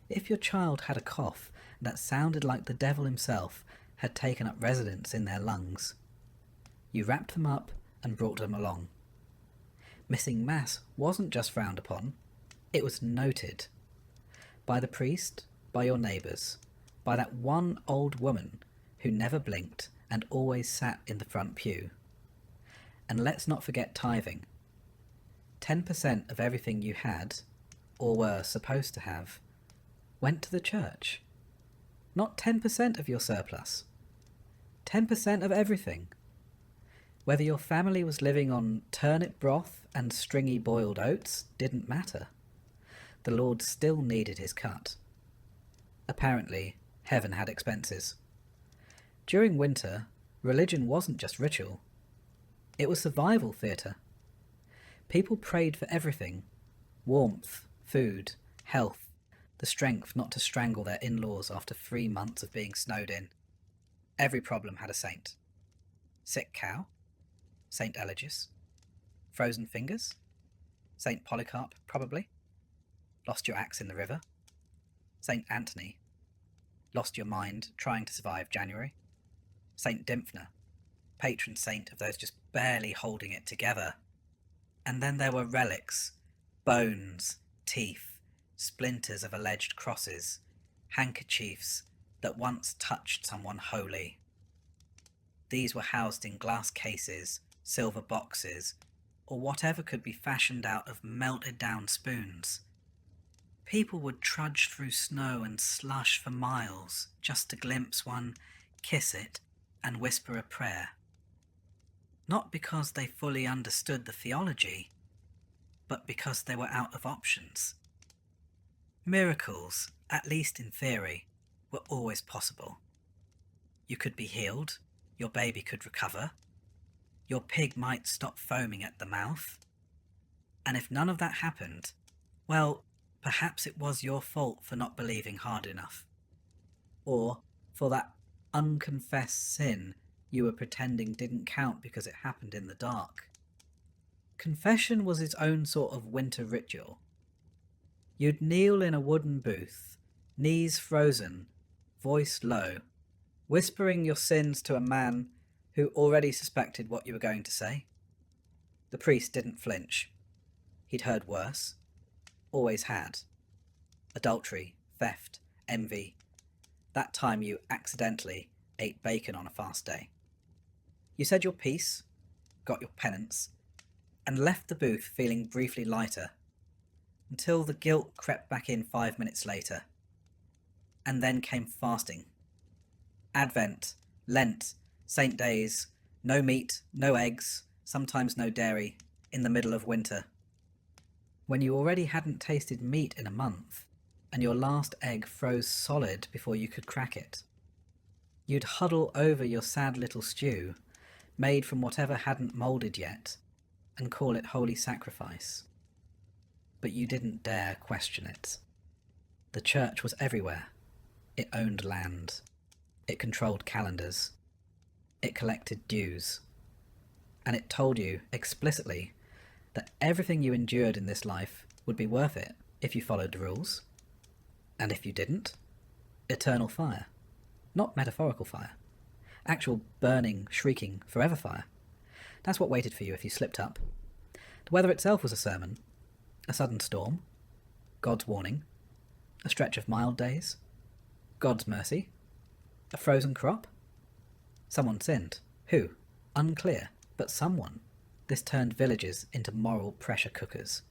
If your child had a cough that sounded like the devil himself had taken up residence in their lungs, you wrapped them up and brought them along. Missing Mass wasn't just frowned upon, it was noted. By the priest, by your neighbours, by that one old woman who never blinked and always sat in the front pew. And let's not forget tithing. 10% of everything you had, or were supposed to have, went to the church. Not 10% of your surplus. 10% of everything. Whether your family was living on turnip broth and stringy boiled oats didn't matter. The Lord still needed his cut. Apparently, heaven had expenses. During winter, religion wasn't just ritual. It was survival theatre. People prayed for everything: warmth, food, health, the strength not to strangle their in-laws after 3 months of being snowed in. Every problem had a saint. Sick cow? Saint Eligius. Frozen fingers? Saint Polycarp, probably. Lost your axe in the river? Saint Anthony. Lost your mind trying to survive January? Saint Dymphna, patron saint of those just barely holding it together. And then there were relics, bones, teeth, splinters of alleged crosses, handkerchiefs that once touched someone holy. These were housed in glass cases, silver boxes, or whatever could be fashioned out of melted down spoons. People would trudge through snow and slush for miles just to glimpse one, kiss it, and whisper a prayer. Not because they fully understood the theology, but because they were out of options. Miracles, at least in theory, were always possible. You could be healed, your baby could recover, your pig might stop foaming at the mouth. And if none of that happened, Well, perhaps it was your fault for not believing hard enough. Or for that unconfessed sin you were pretending didn't count because it happened in the dark. Confession was its own sort of winter ritual. You'd kneel in a wooden booth, knees frozen, voice low, whispering your sins to a man who already suspected what you were going to say. The priest didn't flinch. He'd heard worse. Always had. Adultery, theft, envy. That time you accidentally ate bacon on a fast day. You said your piece, got your penance, and left the booth feeling briefly lighter, until the guilt crept back in 5 minutes later. And then came fasting. Advent, Lent, Saint Days, no meat, no eggs, sometimes no dairy, in the middle of winter. When you already hadn't tasted meat in a month, and your last egg froze solid before you could crack it. You'd huddle over your sad little stew, made from whatever hadn't moulded yet, and call it holy sacrifice. But you didn't dare question it. The church was everywhere. It owned land. It controlled calendars. It collected dues. And it told you explicitly that everything you endured in this life would be worth it if you followed the rules. And if you didn't, eternal fire. Not metaphorical fire. Actual burning, shrieking, forever fire. That's what waited for you if you slipped up. The weather itself was a sermon. A sudden storm. God's warning. A stretch of mild days. God's mercy. A frozen crop. Someone sinned. Who? Unclear. But someone. This turned villages into moral pressure cookers.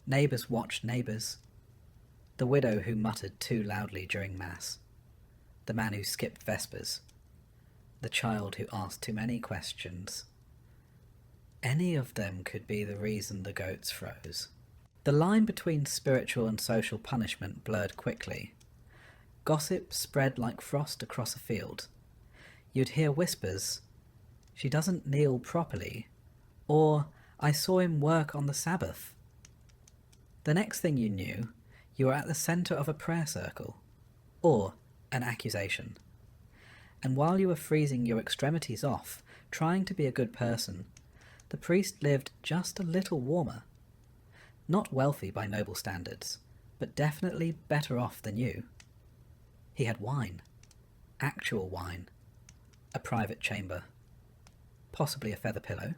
Neighbours watched neighbours. The widow who muttered too loudly during Mass. The man who skipped Vespers. The child who asked too many questions. Any of them could be the reason the goats froze. The line between spiritual and social punishment blurred quickly. Gossip spread like frost across a field. You'd hear whispers, "She doesn't kneel properly," or "I saw him work on the Sabbath." The next thing you knew, you were at the centre of a prayer circle, or an accusation. And while you were freezing your extremities off, trying to be a good person, the priest lived just a little warmer. Not wealthy by noble standards, but definitely better off than you. He had wine. Actual wine. A private chamber. Possibly a feather pillow.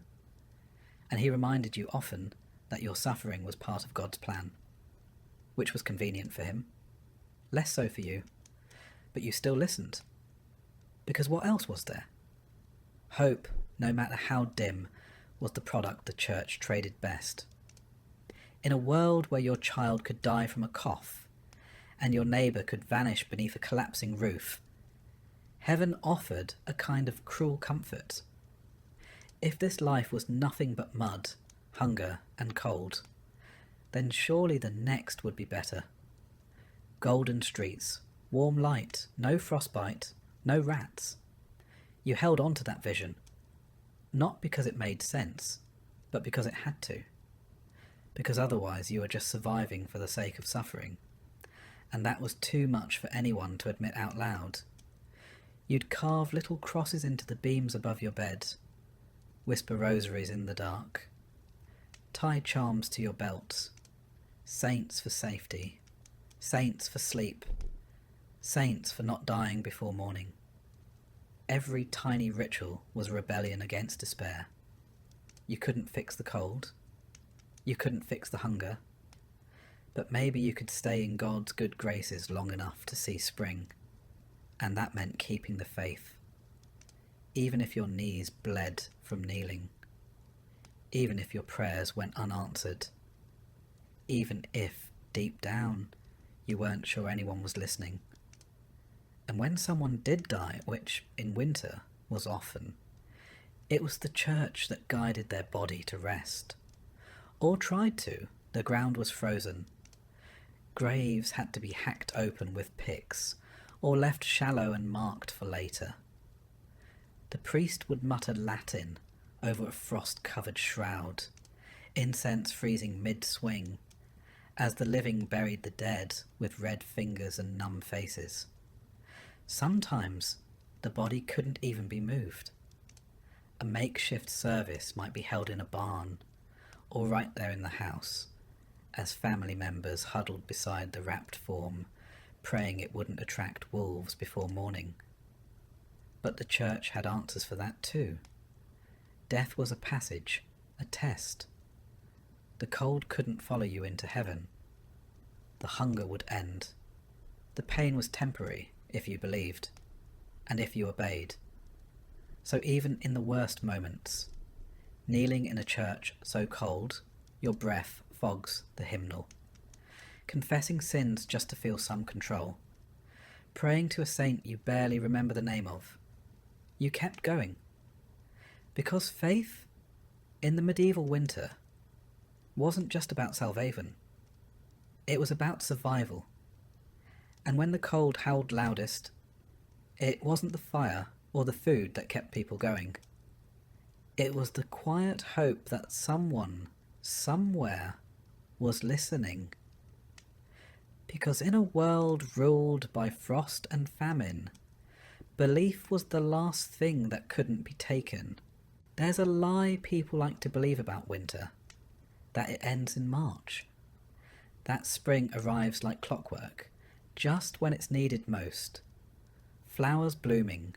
And he reminded you often that your suffering was part of God's plan, which was convenient for him. Less so for you. But you still listened. Because what else was there? Hope, no matter how dim, was the product the church traded best. In a world where your child could die from a cough, and your neighbour could vanish beneath a collapsing roof, heaven offered a kind of cruel comfort. If this life was nothing but mud, hunger, and cold, then surely the next would be better. Golden streets, warm light, no frostbite, no rats. You held on to that vision, not because it made sense, but because it had to. Because otherwise you were just surviving for the sake of suffering, and that was too much for anyone to admit out loud. You'd carve little crosses into the beams above your bed, whisper rosaries in the dark, tie charms to your belts, saints for safety, saints for sleep, saints for not dying before morning. Every tiny ritual was a rebellion against despair. You couldn't fix the cold. You couldn't fix the hunger. But maybe you could stay in God's good graces long enough to see spring. And that meant keeping the faith. Even if your knees bled from kneeling. Even if your prayers went unanswered. Even if, deep down, you weren't sure anyone was listening. And when someone did die, which, in winter, was often, it was the church that guided their body to rest. Or tried to. The ground was frozen. Graves had to be hacked open with picks, or left shallow and marked for later. The priest would mutter Latin over a frost-covered shroud, incense freezing mid-swing, as the living buried the dead with red fingers and numb faces. Sometimes the body couldn't even be moved. A makeshift service might be held in a barn or right there in the house, as family members huddled beside the wrapped form, praying it wouldn't attract wolves before morning. But the church had answers for that too. Death was a passage, a test. The cold couldn't follow you into heaven. The hunger would end. The pain was temporary, if you believed, and if you obeyed. So even in the worst moments, kneeling in a church so cold, your breath fogs the hymnal, confessing sins just to feel some control, praying to a saint you barely remember the name of, you kept going. Because faith, in the medieval winter, wasn't just about salvation. It was about survival. And when the cold howled loudest, it wasn't the fire or the food that kept people going. It was the quiet hope that someone, somewhere, was listening. Because in a world ruled by frost and famine, belief was the last thing that couldn't be taken. There's a lie people like to believe about winter, that it ends in March. That spring arrives like clockwork, just when it's needed most. Flowers blooming,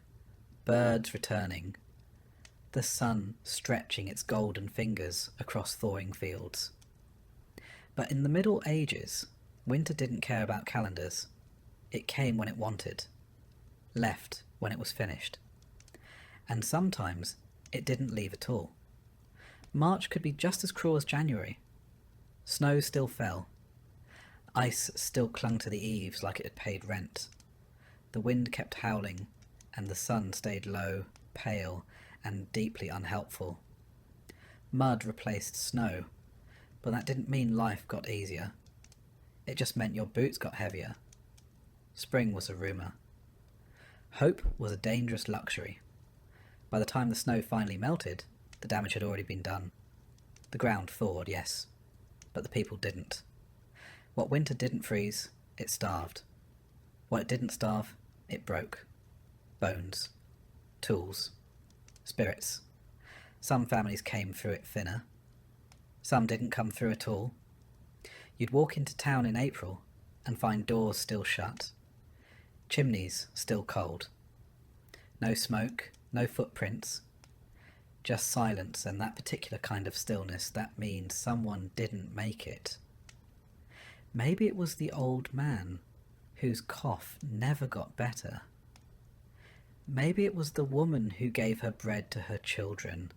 birds returning, the sun stretching its golden fingers across thawing fields. But in the Middle Ages, winter didn't care about calendars. It came when it wanted, left when it was finished. And sometimes it didn't leave at all. March could be just as cruel as January. Snow still fell. Ice still clung to the eaves like it had paid rent. The wind kept howling, and the sun stayed low, pale, and deeply unhelpful. Mud replaced snow, but that didn't mean life got easier. It just meant your boots got heavier. Spring was a rumour. Hope was a dangerous luxury. By the time the snow finally melted, the damage had already been done. The ground thawed, yes, but the people didn't. What winter didn't freeze, it starved. What it didn't starve, it broke. Bones, tools, spirits. Some families came through it thinner. Some didn't come through at all. You'd walk into town in April and find doors still shut, chimneys still cold. No smoke, no footprints, just silence, and that particular kind of stillness that means someone didn't make it. Maybe it was the old man whose cough never got better. Maybe it was the woman who gave her bread to her children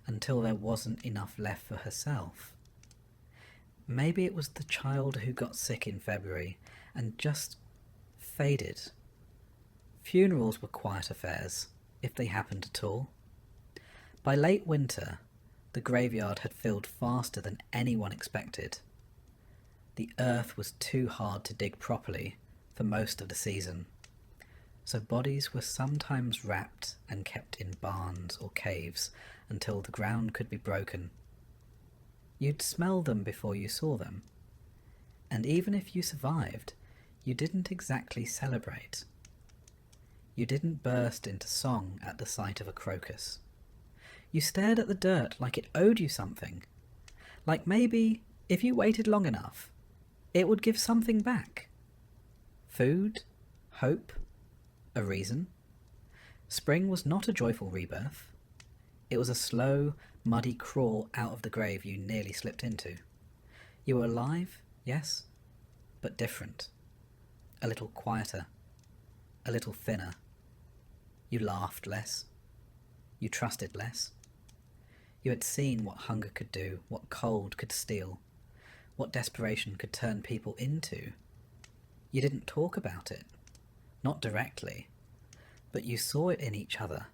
until there wasn't enough left for herself. Maybe it was the child who got sick in February and just faded. Funerals were quiet affairs, if they happened at all. By late winter, the graveyard had filled faster than anyone expected. The earth was too hard to dig properly for most of the season, so bodies were sometimes wrapped and kept in barns or caves until the ground could be broken. You'd smell them before you saw them, and even if you survived, you didn't exactly celebrate. You didn't burst into song at the sight of a crocus. You stared at the dirt like it owed you something, like maybe, if you waited long enough, it would give something back. Food, hope, a reason. Spring was not a joyful rebirth. It was a slow, muddy crawl out of the grave you nearly slipped into. You were alive, yes, but different. A little quieter, a little thinner. You laughed less. You trusted less. You had seen what hunger could do, what cold could steal, what desperation could turn people into. You didn't talk about it, not directly, but you saw it in each other,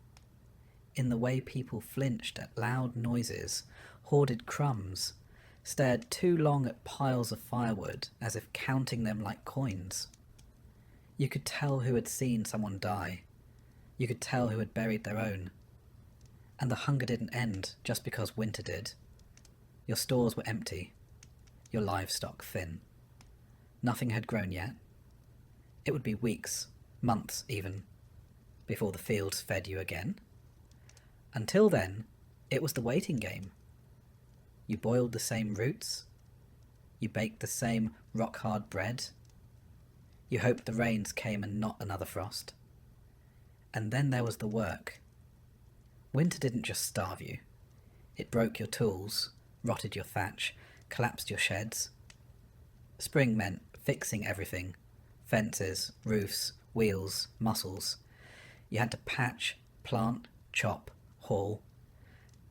in the way people flinched at loud noises, hoarded crumbs, stared too long at piles of firewood as if counting them like coins. You could tell who had seen someone die. You could tell who had buried their own. And the hunger didn't end just because winter did. Your stores were empty, your livestock thin. Nothing had grown yet. It would be weeks, months even, before the fields fed you again. Until then, it was the waiting game. You boiled the same roots. You baked the same rock-hard bread. You hoped the rains came and not another frost. And then there was the work. Winter didn't just starve you. It broke your tools, rotted your thatch, collapsed your sheds. Spring meant fixing everything. Fences, roofs, wheels, muscles. You had to patch, plant, chop, haul.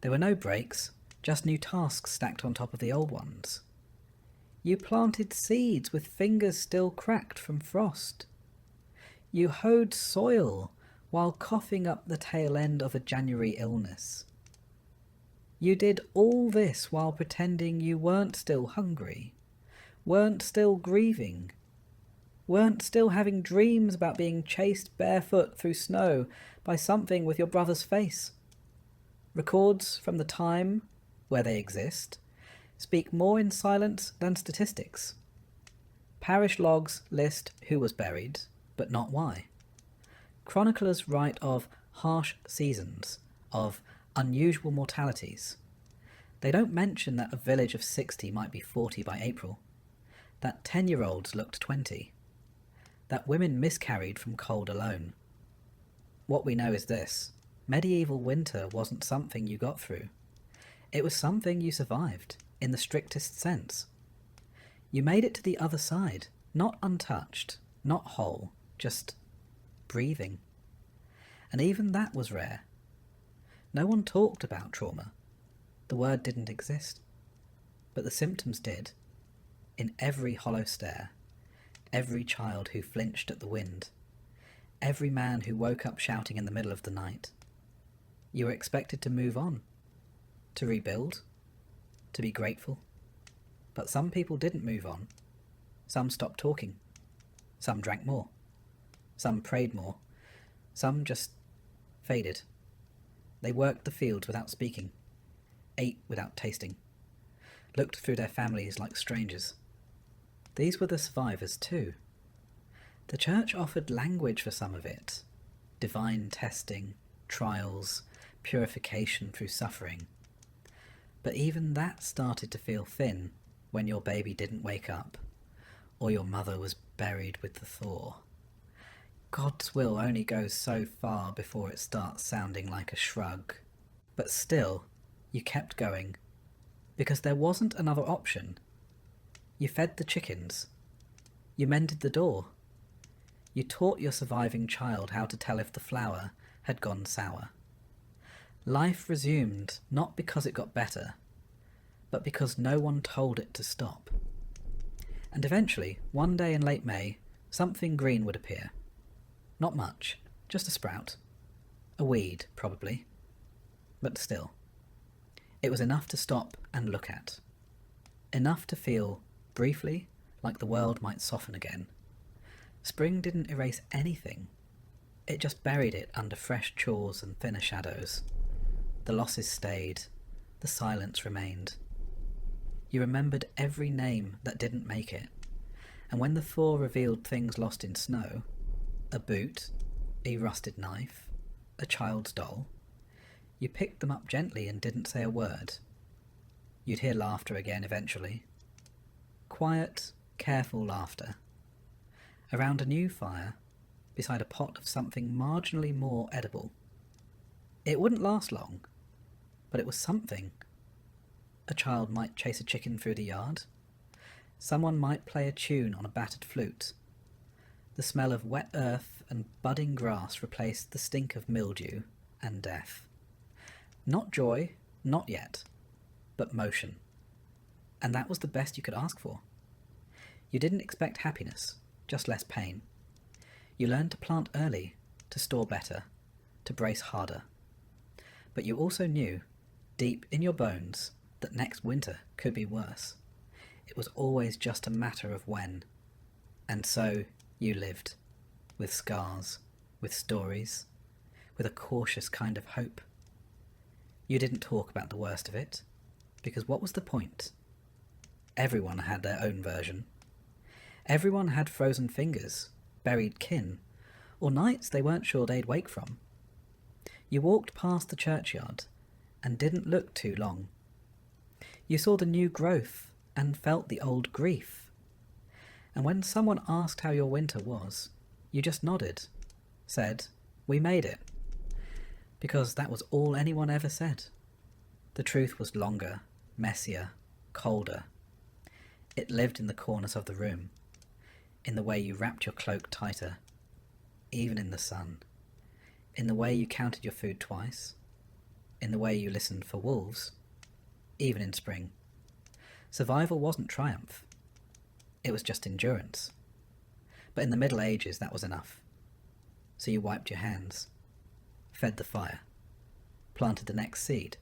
There were no breaks, just new tasks stacked on top of the old ones. You planted seeds with fingers still cracked from frost. You hoed soil while coughing up the tail end of a January illness. You did all this while pretending you weren't still hungry, weren't still grieving, weren't still having dreams about being chased barefoot through snow by something with your brother's face. Records from the time, where they exist, speak more in silence than statistics. Parish logs list who was buried, but not why. Chroniclers write of harsh seasons, of unusual mortalities. They don't mention that a village of 60 might be 40 by April, that 10-year-olds looked 20, that women miscarried from cold alone. What we know is this: medieval winter wasn't something you got through. It was something you survived, in the strictest sense. You made it to the other side, not untouched, not whole, just breathing. And even that was rare. No one talked about trauma. The word didn't exist. But the symptoms did. In every hollow stare, every child who flinched at the wind, every man who woke up shouting in the middle of the night. You were expected to move on, to rebuild, to be grateful. But some people didn't move on. Some stopped talking. Some drank more. Some prayed more. Some just faded. They worked the fields without speaking, ate without tasting, looked through their families like strangers. These were the survivors too. The church offered language for some of it: divine testing, trials, purification through suffering. But even that started to feel thin when your baby didn't wake up, or your mother was buried with the thaw. God's will only goes so far before it starts sounding like a shrug. But still, you kept going, because there wasn't another option. You fed the chickens. You mended the door. You taught your surviving child how to tell if the flour had gone sour. Life resumed, not because it got better, but because no one told it to stop. And eventually, one day in late May, something green would appear. Not much, just a sprout. A weed, probably. But still. It was enough to stop and look at. Enough to feel, briefly, like the world might soften again. Spring didn't erase anything. It just buried it under fresh chores and thinner shadows. The losses stayed. The silence remained. You remembered every name that didn't make it. And when the thaw revealed things lost in snow, a boot, a rusted knife, a child's doll, you picked them up gently and didn't say a word. You'd hear laughter again eventually. Quiet, careful laughter. Around a new fire, beside a pot of something marginally more edible. It wouldn't last long, but it was something. A child might chase a chicken through the yard. Someone might play a tune on a battered flute. The smell of wet earth and budding grass replaced the stink of mildew and death. Not joy, not yet, but motion. And that was the best you could ask for. You didn't expect happiness, just less pain. You learned to plant early, to store better, to brace harder. But you also knew, deep in your bones, that next winter could be worse. It was always just a matter of when. And so you lived, with scars, with stories, with a cautious kind of hope. You didn't talk about the worst of it, because what was the point? Everyone had their own version. Everyone had frozen fingers, buried kin, or nights they weren't sure they'd wake from. You walked past the churchyard and didn't look too long. You saw the new growth and felt the old grief. And when someone asked how your winter was, you just nodded, said, "We made it." Because that was all anyone ever said. The truth was longer, messier, colder. It lived in the corners of the room, in the way you wrapped your cloak tighter, even in the sun, in the way you counted your food twice, in the way you listened for wolves, even in spring. Survival wasn't triumph. It was just endurance. But in the Middle Ages, that was enough. So you wiped your hands, fed the fire, planted the next seed,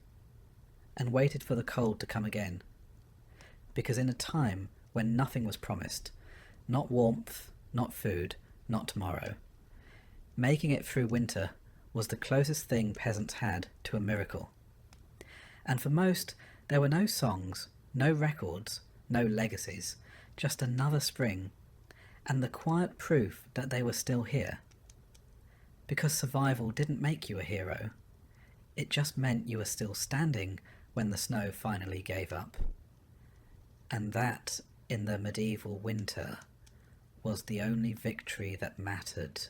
and waited for the cold to come again. Because in a time when nothing was promised, not warmth, not food, not tomorrow, making it through winter was the closest thing peasants had to a miracle. And for most, there were no songs, no records, no legacies, just another spring, and the quiet proof that they were still here. Because survival didn't make you a hero, it just meant you were still standing when the snow finally gave up. And that, in the medieval winter, was the only victory that mattered.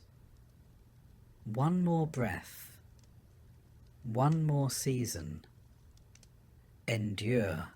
One more breath, one more season. Endure.